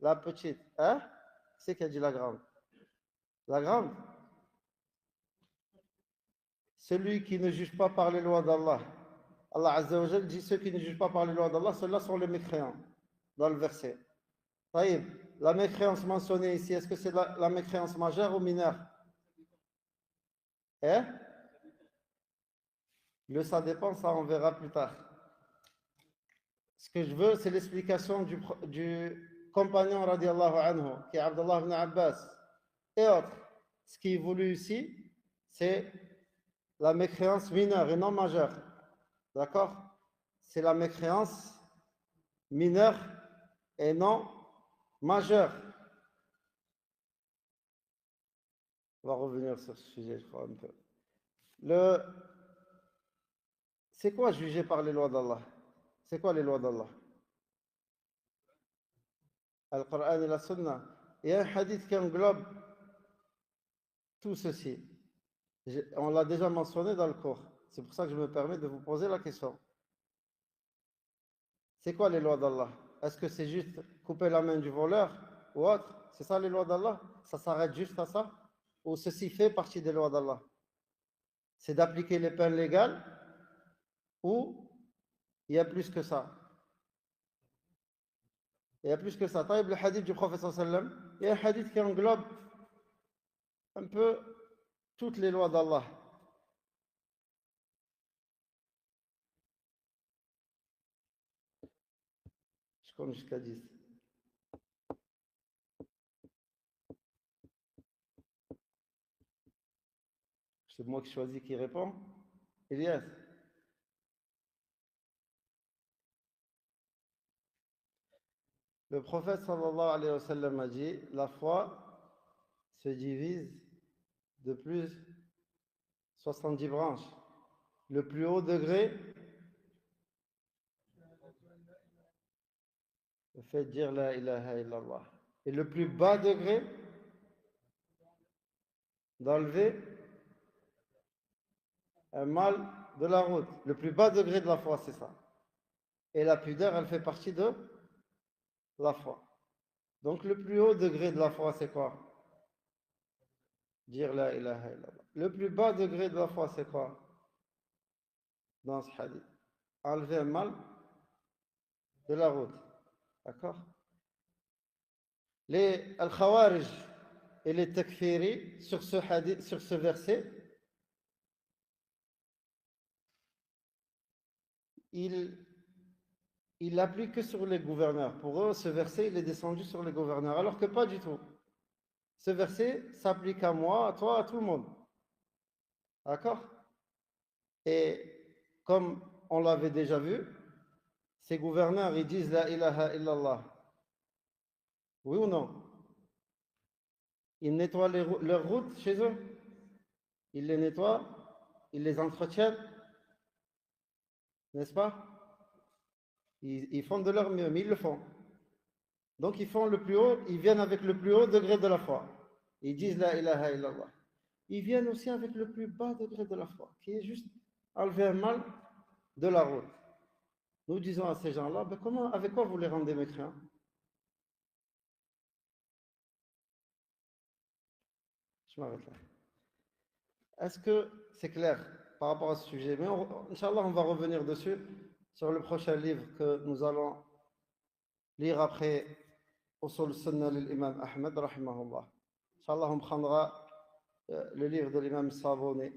La petite. Hein? C'est qui a dit la grande? La grande? Celui qui ne juge pas par les lois d'Allah. Allah Azza wa Jal dit ceux qui ne jugent pas par les lois d'Allah, ceux-là sont les mécréants dans le verset. Taïb, la mécréance mentionnée ici, est-ce que c'est la mécréance majeure ou mineure? Hein? Ça dépend, ça on verra plus tard. Ce que je veux, c'est l'explication du compagnon radiallahu anhu, qui est Abdullah ibn Abbas et autres. Ce qui est voulu ici, c'est la mécréance mineure et non majeure. D'accord? C'est la mécréance mineure et non majeure. On va revenir sur ce sujet, je crois, un peu. C'est quoi juger par les lois d'Allah? C'est quoi les lois d'Allah? Al-Qur'an et la Sunna. Il y a un hadith qui englobe tout ceci. On l'a déjà mentionné dans le cours. C'est pour ça que je me permets de vous poser la question. C'est quoi les lois d'Allah? Est-ce que c'est juste couper la main du voleur ou autre? C'est ça les lois d'Allah? Ça s'arrête juste à ça? Ou ceci fait partie des lois d'Allah? C'est d'appliquer les peines légales ou il y a plus que ça? Il y a plus que ça. Taïb, le hadith du prophète sallallahu alayhi wa sallam, il y a un hadith qui englobe un peu toutes les lois d'Allah. Je compte jusqu'à 10. C'est moi qui choisis qui répond. Elias. Le prophète sallallahu alayhi wa sallam a dit, la foi se divise de plus 70 branches. Le plus haut degré, le fait de dire la ilaha illallah. Et le plus bas degré, d'enlever un mal de la route. Le plus bas degré de la foi, c'est ça. Et la pudeur, elle fait partie de la foi. Donc le plus haut degré de la foi, c'est quoi? Dire la ilaha illallah. Le plus bas degré de la foi, c'est quoi? Dans ce hadith. Enlever un mal de la route. D'accord? Les al-Khawarij et les Takfiri, sur ce hadith, sur ce verset, ils l'appliquent que sur les gouverneurs. Pour eux, ce verset, il est descendu sur les gouverneurs, alors que pas du tout. Ce verset s'applique à moi, à toi, à tout le monde. D'accord? Et comme on l'avait déjà vu, ces gouverneurs, ils disent la ilaha illallah. Oui ou non? Ils nettoient leurs routes chez eux. Ils les nettoient, ils les entretiennent, n'est-ce pas? Ils font de leur mieux, mais ils le font. Donc ils font le plus haut, ils viennent avec le plus haut degré de la foi. Ils disent la ilaha illallah. Ils viennent aussi avec le plus bas degré de la foi, qui est juste enlever un mal de la route. Nous disons à ces gens-là, ben comment, avec quoi vous les rendez mécréants? Je m'arrête là. Est-ce que c'est clair par rapport à ce sujet? Mais Inch'Allah, on va revenir dessus sur le prochain livre que nous allons lire après Usul Sunnah de l'imam Ahmed, rahimahullah. Inch'Allah, on prendra le livre de l'imam Savoni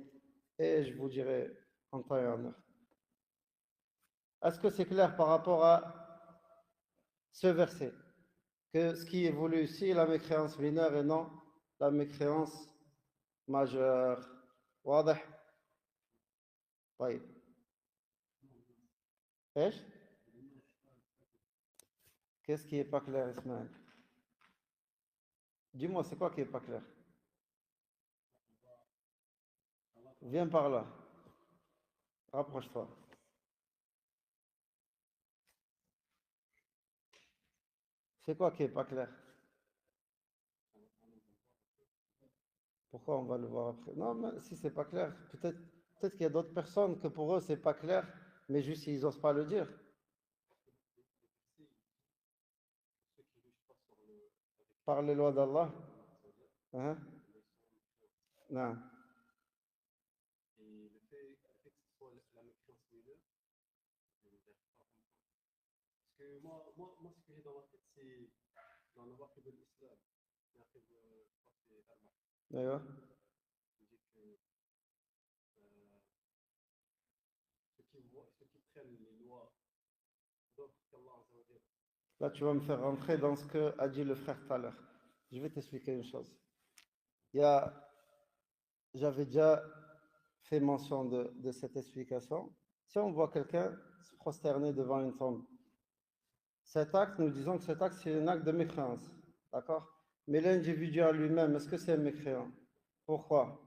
et je vous dirai en temps et en heure. Est-ce que c'est clair par rapport à ce verset? Que ce qui est voulu ici est la mécréance mineure et non la mécréance majeure. واضح؟ طيب. ايش؟ Qu'est-ce qui est pas clair, Ismaël? Dis-moi, c'est quoi qui est pas clair? Viens par là. Rapproche-toi. C'est quoi qui est pas clair? Pourquoi on va le voir après? Non, mais si c'est pas clair, peut-être qu'il y a d'autres personnes que pour eux c'est pas clair, mais juste ils n'osent pas le dire. Par les lois d'Allah. Hein? Non. Et le fait que ce soit la mécréance mineure, je ne pas comprendre. Parce que ce que j'ai dans ma tête, c'est dans la waqf de l'islam. Je crois que c'est Arma. D'ailleurs. Je dis que ceux qui prennent les lois d'autres qu'Allah Azza wa Jalla. Là, tu vas me faire rentrer dans ce que a dit le frère tout à l'heure. Je vais t'expliquer une chose. J'avais déjà fait mention de cette explication. Si on voit quelqu'un se prosterner devant une tombe, cet acte, nous disons que cet acte, c'est un acte de mécréance. D'accord? Mais l'individu à lui-même, est-ce que c'est un mécréant? Pourquoi?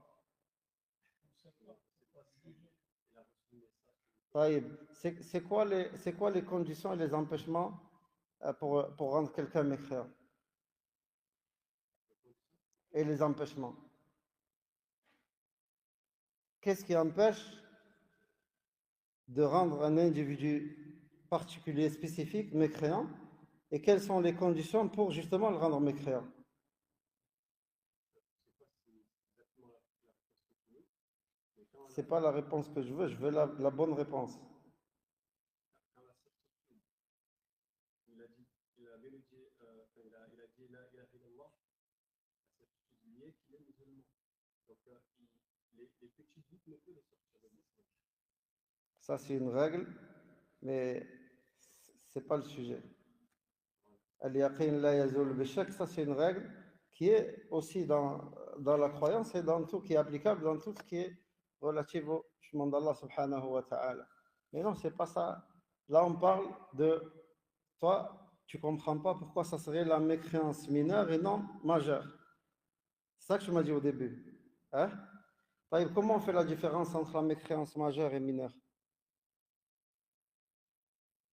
C'est quoi les conditions et les empêchements pour rendre quelqu'un mécréant? Et les empêchements. Qu'est-ce qui empêche de rendre un individu particulier, spécifique, mécréant? Et quelles sont les conditions pour justement le rendre mécréant? C'est pas la réponse que je veux la bonne réponse. Il a dit la ilaha illallah, la certitude liée qu'il est musulman. Donc les petits doutes ne peuvent les sortir de l'islam. Ça, c'est une règle, mais c'est pas le sujet. Al-yaqin la yazul bishak, ça c'est une règle qui est aussi dans la croyance et dans tout qui est applicable, dans tout ce qui est relatif au chemin d'Allah subhanahu wa ta'ala. Mais non, c'est pas ça. Là, on parle de toi, tu comprends pas pourquoi ça serait la mécréance mineure et non majeure. C'est ça que tu m'as dit au début. Hein? Comment on fait la différence entre la mécréance majeure et mineure?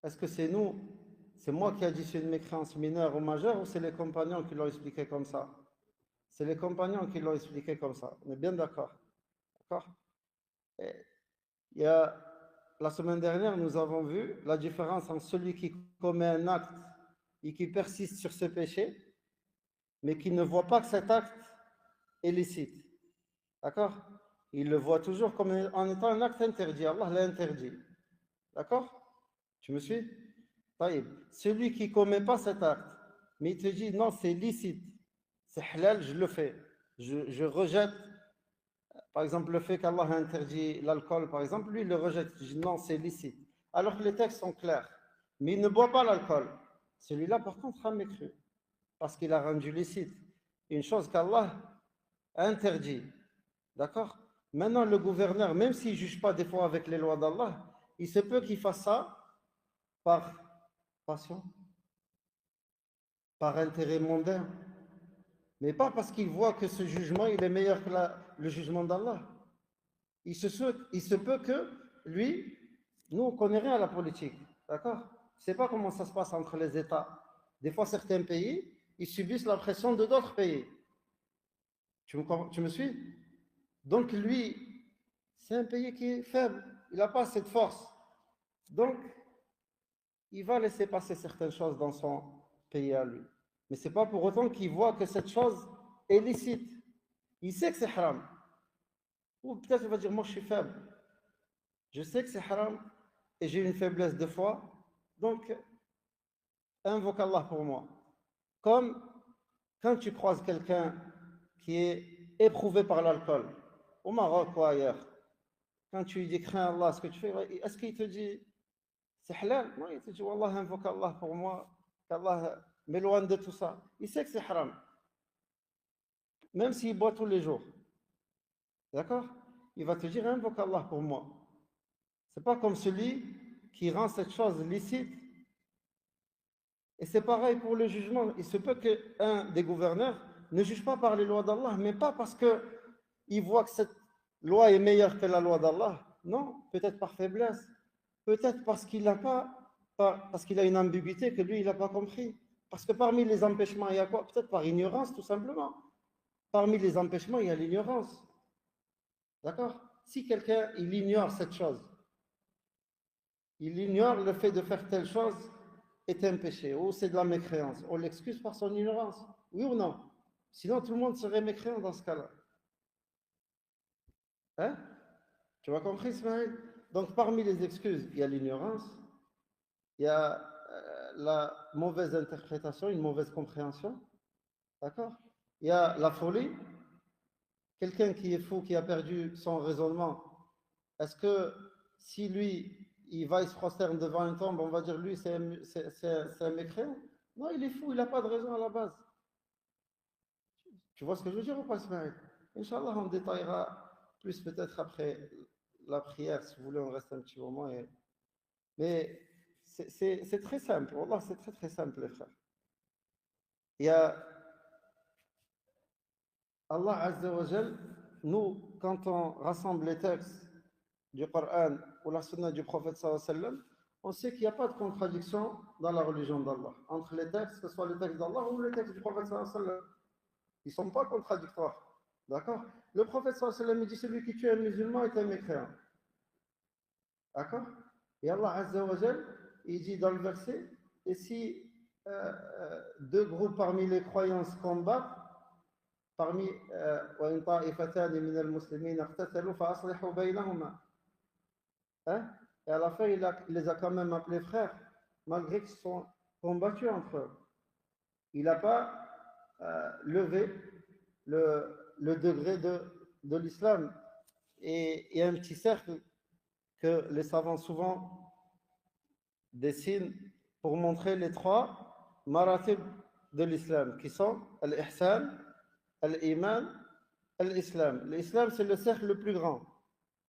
Est-ce que c'est moi qui ai dit c'est une mécréance mineure ou majeure ou c'est les compagnons qui l'ont expliqué comme ça? C'est les compagnons qui l'ont expliqué comme ça. On est bien d'accord. D'accord? La semaine dernière, nous avons vu la différence entre celui qui commet un acte et qui persiste sur ce péché, mais qui ne voit pas que cet acte est licite. D'accord? Il le voit toujours comme en étant un acte interdit. Allah l'a interdit. D'accord? Tu me suis? Celui qui ne commet pas cet acte, mais il te dit non, c'est licite, c'est halal, je le fais. Je rejette, par exemple, le fait qu'Allah a interdit l'alcool, par exemple, lui, il le rejette. Il dit non, c'est licite. Alors que les textes sont clairs. Mais il ne boit pas l'alcool. Celui-là, par contre, a mécru. Parce qu'il a rendu licite une chose qu'Allah a interdit. D'accord? Maintenant, le gouverneur, même s'il ne juge pas des fois avec les lois d'Allah, il se peut qu'il fasse ça par passion, par intérêt mondain, mais pas parce qu'il voit que ce jugement, il est meilleur que le jugement d'Allah. Il se peut que lui, nous, on ne connaît rien à la politique, d'accord? Je ne sais pas comment ça se passe entre les États. Des fois, certains pays, ils subissent la pression de d'autres pays. Tu me suis? Donc lui, c'est un pays qui est faible, il n'a pas cette force. Donc, il va laisser passer certaines choses dans son pays à lui. Mais ce n'est pas pour autant qu'il voit que cette chose est licite. Il sait que c'est haram. Ou peut-être il va dire, moi je suis faible. Je sais que c'est haram et j'ai une faiblesse de foi. Donc, invoque Allah pour moi. Comme quand tu croises quelqu'un qui est éprouvé par l'alcool, au Maroc ou ailleurs, quand tu lui dis crains Allah, ce que tu fais, est-ce qu'il te dit c'est halal? Non, il te dit Wallah, invoque Allah pour moi, qu'Allah m'éloigne de tout ça. Il sait que c'est haram, même s'il boit tous les jours. D'accord? Il va te dire invoque Allah pour moi. C'est pas comme celui qui rend cette chose licite. Et c'est pareil pour le jugement. Il se peut qu'un des gouverneurs ne juge pas par les lois d'Allah, mais pas parce qu'il voit que cette loi est meilleure que la loi d'Allah. Non, peut-être par faiblesse. Peut-être parce qu'il a une ambiguïté que lui, il n'a pas compris. Parce que parmi les empêchements, il y a quoi? Peut-être par ignorance, tout simplement. Parmi les empêchements, il y a l'ignorance. D'accord? Si quelqu'un, il ignore cette chose, il ignore le fait de faire telle chose, est un péché, ou c'est de la mécréance, on l'excuse par son ignorance, oui ou non? Sinon, tout le monde serait mécréant dans ce cas-là. Hein? Tu m'as compris, Ismaël? Donc, parmi les excuses, il y a l'ignorance, il y a la mauvaise interprétation, une mauvaise compréhension, d'accord? Il y a la folie, quelqu'un qui est fou, qui a perdu son raisonnement. Est-ce que si lui, il va, il se prosterne devant une tombe, on va dire lui, c'est un mécréant? Non, il est fou, il n'a pas de raison à la base. Tu vois ce que je veux dire ou pas, Ismaël? Inch'Allah, on détaillera plus peut-être après la prière, si vous voulez, on reste un petit moment. Mais c'est très simple, Wallah, c'est très très simple, les frères. Il y a Allah Azza wa Jal, nous, quand on rassemble les textes du Coran ou la sunna du prophète sallallahu alayhi wa sallam, on sait qu'il n'y a pas de contradiction dans la religion d'Allah, entre les textes, que ce soit les textes d'Allah ou les textes du prophète sallallahu alayhi wa sallam. Ils ne sont pas contradictoires. D'accord? Le prophète sallallahu alayhi wa sallam dit celui qui tue un musulman est un mécréant. D'accord? Et Allah Azza wa Jal, il dit dans le verset, et si deux groupes parmi les croyants se combattent, parmi وإن طائفتان من المسلمين اقتتلوا فأصلحوا بينهما. Hein? Et à la fin, il les a quand même appelés frères, malgré qu'ils sont combattus entre eux. Il n'a pas levé le degré de l'islam. Et il y a un petit cercle que les savants souvent dessinent pour montrer les trois maratib de l'islam, qui sont al-ihsan, al-iman, al-islam. L'islam, c'est le cercle le plus grand.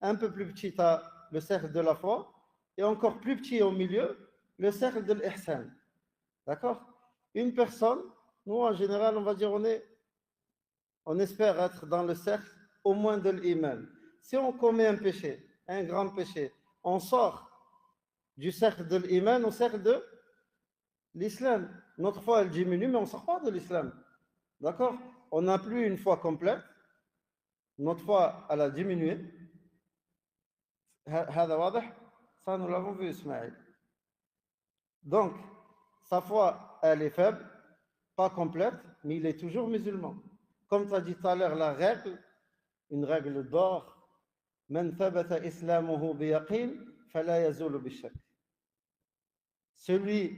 Un peu plus petit, tu as le cercle de la foi, et encore plus petit au milieu, le cercle de l'ihsan. D'accord? Une personne, nous en général, on va dire, on espère être dans le cercle au moins de l'iman. Si on commet un péché, un grand péché, on sort du cercle de l'iman au cercle de l'islam. Notre foi, elle diminue, mais on ne sort pas de l'islam. D'accord? On n'a plus une foi complète. Notre foi, elle a diminué. Ça, nous l'avons vu, Ismaël. Donc, sa foi, elle est faible, pas complète, mais il est toujours musulman. Comme tu as dit tout à l'heure, la règle, une règle d'or, من ثبت إسلامه بيقين فلا يزول بالشك. Celui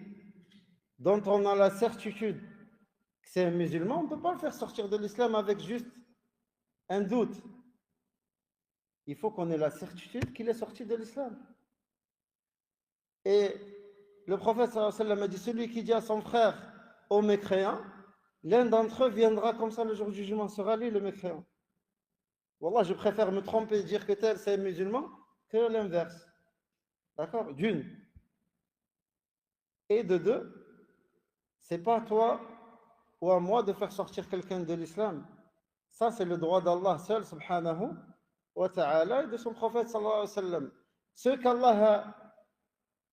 dont on a la certitude que c'est un musulman, on ne peut pas le faire sortir de l'islam avec juste un doute. Il faut qu'on ait la certitude qu'il est sorti de l'islam. Et le prophète sallallahu alayhi wa sallam a dit, celui qui dit à son frère, ô mécréant, l'un d'entre eux viendra comme ça le jour du jugement, sera lui le mécréant. Wallah, je préfère me tromper et dire que tel c'est un musulman que l'inverse. D'accord? D'une. Et de deux, c'est pas à toi ou à moi de faire sortir quelqu'un de l'islam. Ça, c'est le droit d'Allah seul, subhanahu wa ta'ala, et de son prophète, sallallahu alayhi wa sallam. Ce qu'Allah a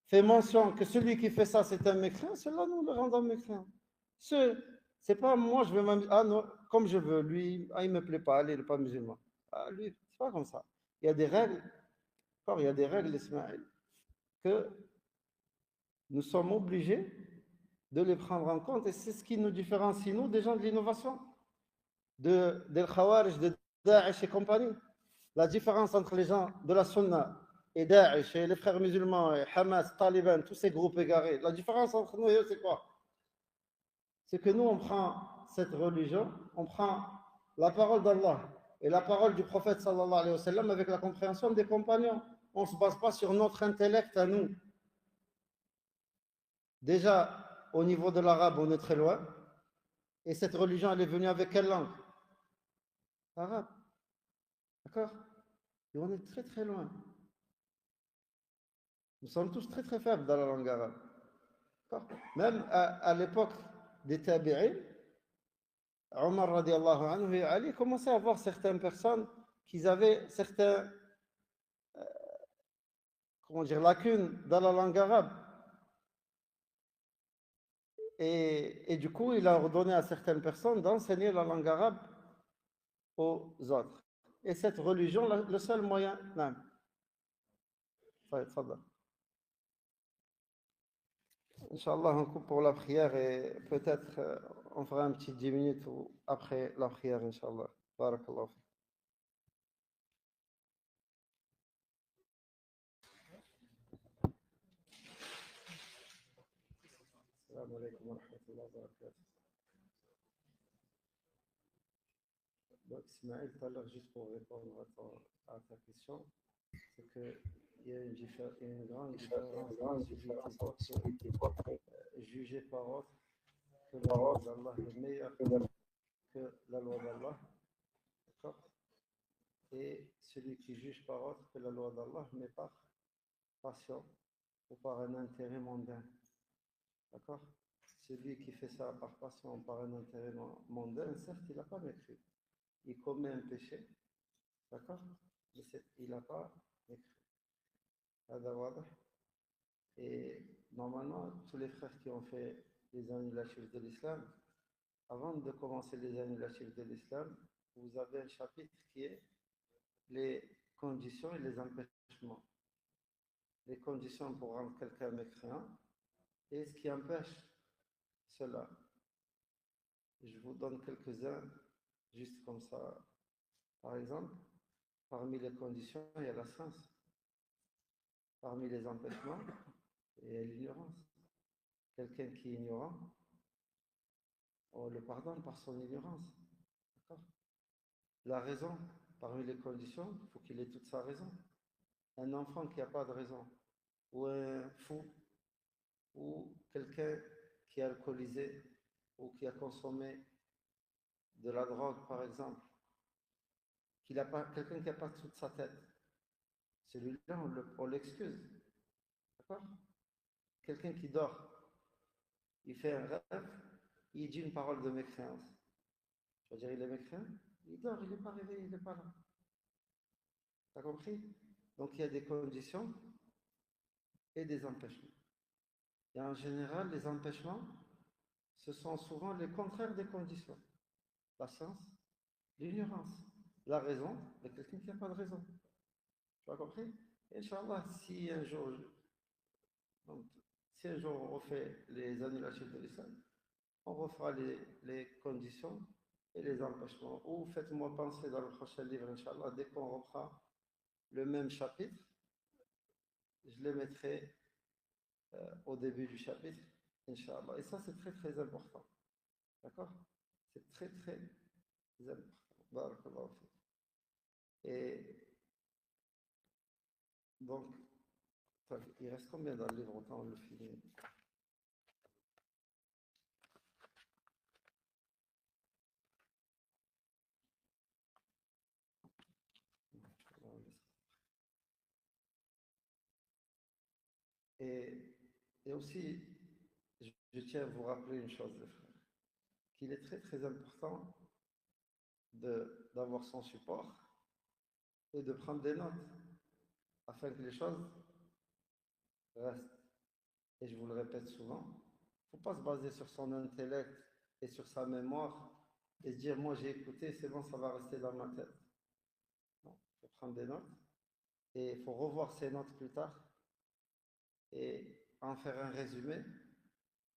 fait mention que celui qui fait ça, c'est un mécréant, cela nous le rendons mécréant. C'est pas moi, je vais m'amuser. Ah non, comme je veux. Lui, ah, il me plaît pas, allez, il n'est pas musulman. Ah, lui, c'est pas comme ça. Il y a des règles, il y a des règles, Ismaël, que nous sommes obligés de les prendre en compte et c'est ce qui nous différencie, nous, des gens de l'innovation, des Khawarij, de Daesh et compagnie. La différence entre les gens de la Sunna et Daesh et les frères musulmans, et Hamas, Taliban, tous ces groupes égarés, la différence entre nous et eux, c'est quoi? C'est que nous, on prend cette religion, on prend la parole d'Allah et la parole du prophète sallallahu alayhi wa sallam avec la compréhension des compagnons. On ne se base pas sur notre intellect à nous. Déjà, au niveau de l'arabe, on est très loin. Et cette religion, elle est venue avec quelle langue? Arabe. D'accord? Et on est très très loin. Nous sommes tous très très faibles dans la langue arabe. Même à l'époque des tabi'in, Omar radiallahu anhu et Ali commençaient à voir certaines personnes qui avaient certaines comment dire, lacunes dans la langue arabe. Et du coup, il a ordonné à certaines personnes d'enseigner la langue arabe aux autres. Et cette religion, le seul moyen... Non. Inch'Allah, on coupe pour la prière et peut-être on fera un petit 10 minutes après la prière, Inch'Allah. Barakallah. Assalamu alaikum wa rahmatullahi wa barakatuh. Donc, Ismaël, tout à l'heure, juste pour répondre à ta question, c'est qu'il y a une grande différence entre celui qui voit que juger par autre que la loi d'Allah est meilleure que la loi d'Allah, d'accord? Et celui qui juge par autre que la loi d'Allah, mais par passion ou par un intérêt mondain, d'accord? Celui qui fait ça par passion ou par un intérêt mondain, certes, il n'a pas mécrit. Il commet un péché, d'accord? Mais il n'a pas mécrit. Et normalement, tous les frères qui ont fait les annulatifs de l'islam, avant de commencer les annulatifs de l'islam, vous avez un chapitre qui est les conditions et les empêchements. Les conditions pour rendre quelqu'un mécréant et ce qui empêche cela. Je vous donne quelques-uns, juste comme ça. Par exemple, parmi les conditions, il y a la science. Parmi les empêchements, il y a l'ignorance. Quelqu'un qui est ignorant, on le pardonne par son ignorance. D'accord? La raison, parmi les conditions, il faut qu'il ait toute sa raison. Un enfant qui n'a pas de raison, ou un fou, ou quelqu'un qui est alcoolisé, ou qui a consommé de la drogue, par exemple, quelqu'un qui n'a pas toute sa tête. Celui-là, on l'excuse. D'accord? Quelqu'un qui dort, il fait un rêve, il dit une parole de mécréance. Tu vas dire, il est mécréant? Il dort, il n'est pas réveillé, il n'est pas là. T'as compris? Donc il y a des conditions et des empêchements. Et en général, les empêchements, ce sont souvent les contraires des conditions. La science, l'ignorance, la raison, mais quelqu'un qui n'a pas de raison. Tu as compris? Inch'Allah, donc, si un jour on refait les annulations de l'islam, on refera les conditions et les empêchements. Ou faites-moi penser dans le prochain livre, Inch'Allah, dès qu'on reprend le même chapitre, je les mettrai au début du chapitre, Inch'Allah. Et ça, c'est très très important. D'accord? C'est très très important. Barakallahu fik. Et donc, il reste combien dans le livre? Autant on le finit. Et aussi, je tiens à vous rappeler une chose, les frères, qu'il est très très important d'avoir son support et de prendre des notes afin que les choses restent. Et je vous le répète souvent, il ne faut pas se baser sur son intellect et sur sa mémoire et se dire, moi j'ai écouté, c'est bon, ça va rester dans ma tête. Non, il faut prendre des notes et il faut revoir ces notes plus tard et en faire un résumé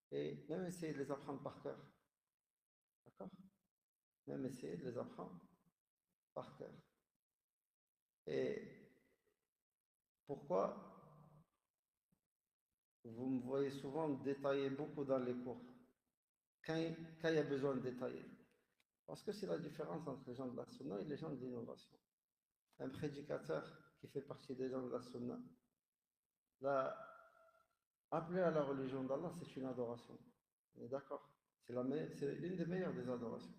et même essayer de les apprendre par cœur. D'accord? Même essayer de les apprendre par cœur. Et pourquoi vous me voyez souvent détailler beaucoup dans les cours quand il y a besoin de détailler? Parce que c'est la différence entre les gens de la sunna et les gens de l'innovation. Un prédicateur qui fait partie des gens de la sunna, là, appeler à la religion d'Allah, c'est une adoration. On est d'accord? C'est une des meilleures des adorations.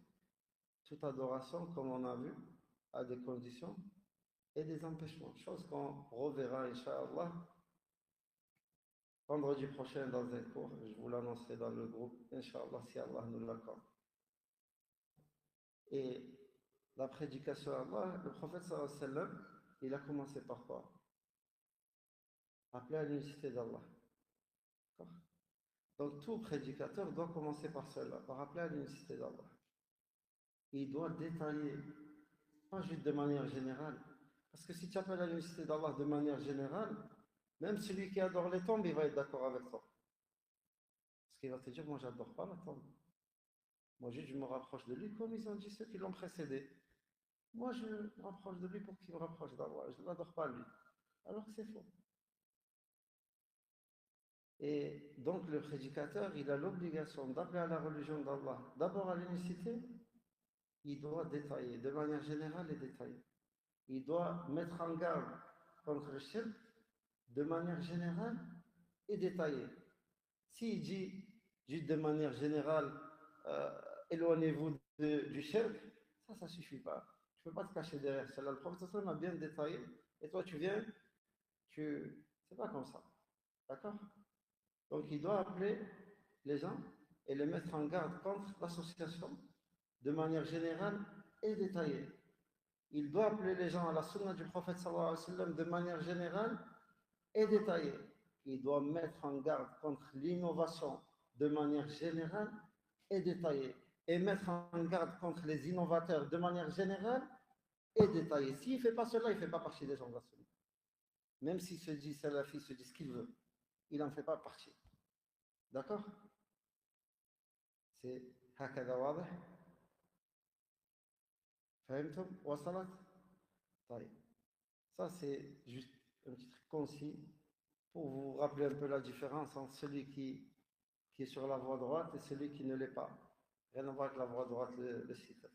Toute adoration, comme on a vu, a des conditions et des empêchements. Chose qu'on reverra, Inch'Allah, vendredi prochain dans un cours. Je vous l'annoncerai dans le groupe, Inch'Allah, si Allah nous l'accorde. Et la prédication à Allah, le prophète sallallahu alayhi wa sallam, il a commencé par quoi? Appeler à l'unicité d'Allah. Donc tout prédicateur doit commencer par cela, par appeler à l'unicité d'Allah. Il doit détailler, pas juste de manière générale. Parce que si tu appelles à l'unicité d'Allah de manière générale, même celui qui adore les tombes, il va être d'accord avec toi. Parce qu'il va te dire, moi j'adore pas la tombe. Moi juste je me rapproche de lui comme ils ont dit ceux qui l'ont précédé. Moi je me rapproche de lui pour qu'il me rapproche d'Allah. Je ne l'adore pas lui. Alors que c'est faux. Et donc le prédicateur, il a l'obligation d'appeler à la religion d'Allah. D'abord à l'unicité, il doit détailler, de manière générale et détaillée. Il doit mettre en garde contre le shirk de manière générale et détaillée. S'il dit juste de manière générale, euh, éloignez-vous du shirk, ça ne suffit pas. Tu ne peux pas te cacher derrière cela. Le professeur m'a bien détaillé et toi tu viens, c'est pas comme ça. D'accord? Donc il doit appeler les gens et les mettre en garde contre l'association de manière générale et détaillée. Il doit appeler les gens à la sunna du prophète sallallahu alayhi wa sallam de manière générale et détaillée. Il doit mettre en garde contre l'innovation de manière générale et détaillée. Et mettre en garde contre les innovateurs de manière générale et détaillée. S'il ne fait pas cela, il ne fait pas partie des gens de la sunna. Même s'il se dit salafi, se dit ce qu'il veut, il n'en fait pas partie. D'accord? C'est هكذا واضح؟ فهمتم؟ وصلت؟ طيب. Ça, c'est juste un petit truc concis pour vous rappeler un peu la différence entre celui qui est sur la voie droite et celui qui ne l'est pas. Rien à voir avec la voie droite, le site.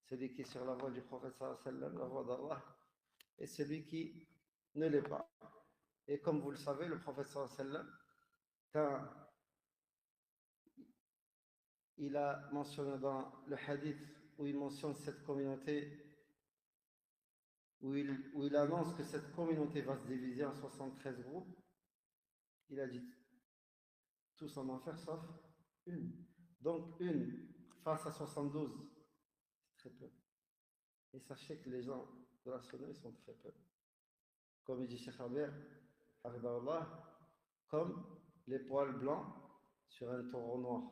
Celui qui est sur la voie du prophète sallallahu alayhi wa sallam, la voie d'Allah, et celui qui ne l'est pas. Et comme vous le savez, le prophète sallallahu alayhi wa sallam, quand il a mentionné dans le hadith où il mentionne cette communauté, où il annonce que cette communauté va se diviser en 73 groupes, il a dit tous en enfer sauf une. Donc une face à 72, c'est très peu. Et sachez que les gens de la sunna, ils sont très peu. Comme il dit Cheikh Albert, comme les poils blancs sur un taureau noir.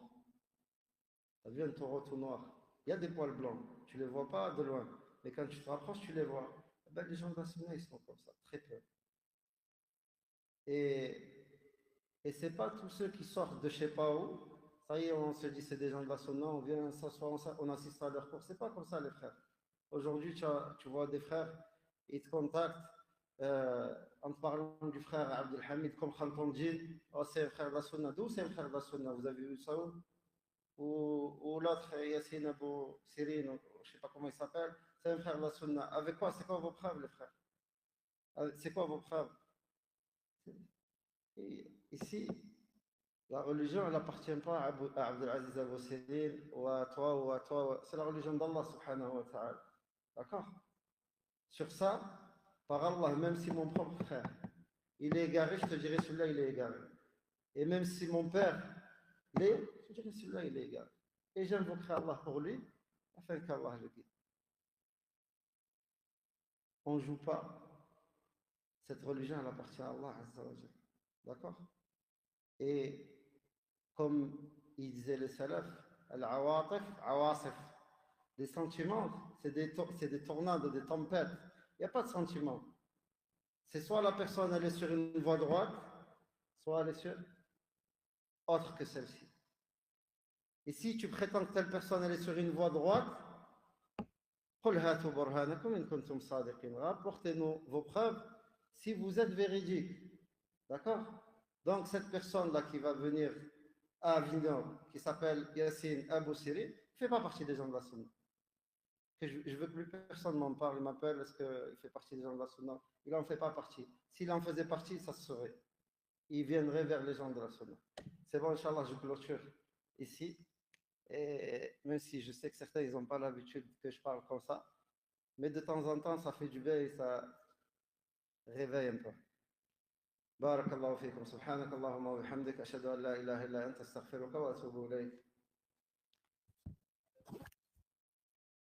Tu as vu un taureau tout noir? Il y a des poils blancs, tu ne les vois pas de loin. Mais quand tu te rapproches, tu les vois. Eh ben, les gens de la sunna, ils sont comme ça, très peu. Et ce n'est pas tous ceux qui sortent de je ne sais pas où. Ça y est, on se dit c'est des gens de la sunna, on vient s'asseoir, on assiste à leur cours. Ce n'est pas comme ça, les frères. Aujourd'hui, tu vois des frères, ils te contactent en te parlant du frère Abdelhamid comme Khanton dit, oh, c'est un frère de la sunna. D'où c'est un frère de la sunna? Vous avez vu ça où? Ou l'autre, Yassine Abou Sirin, je ne sais pas comment il s'appelle, c'est un frère de la sunna. Avec quoi? C'est quoi vos preuves, les frères? C'est quoi vos preuves? Et ici, la religion, elle n'appartient pas à Abdelaziz Abou Sirin ou à toi ou à toi. C'est la religion d'Allah subhanahu wa ta'ala. D'accord? Sur ça, par Allah, même si mon propre frère, il est égaré, je te dirais celui-là, il est égaré. Et même si mon père l'est, je dirais celui-là, il est égal. Et j'invoquerai Allah pour lui, afin qu'Allah le guide. On ne joue pas. Cette religion, elle appartient à Allah Azza wa Jal. D'accord? Et comme il disait les salafs, al-awatif, awasif. Les sentiments, c'est des tornades, des tempêtes. Il n'y a pas de sentiments. C'est soit la personne elle est sur une voie droite, soit elle est sur autre que celle-ci. Et si tu prétends que telle personne elle est sur une voie droite, rapportez-nous vos preuves si vous êtes véridique. D'accord? Donc cette personne-là qui va venir à Avignon, qui s'appelle Yassine Abou Siri, ne fait pas partie des gens de la Sunna. Je veux que plus personne m'en parle, m'appelle, est-ce qu'il fait partie des gens de la Sunna? Il n'en fait pas partie. S'il en faisait partie, ça se saurait. Il viendrait vers les gens de la Sunna. C'est bon, Inch'Allah, je clôture ici. Et même si je sais que certains, ils n'ont pas l'habitude que je parle comme ça, mais de temps en temps, ça fait du bien et ça réveille un peu. بارك الله فيكم سبحانك اللهم وبحمدك أشهد أن لا إله إلا أنت أستغفرك وأتوب إليك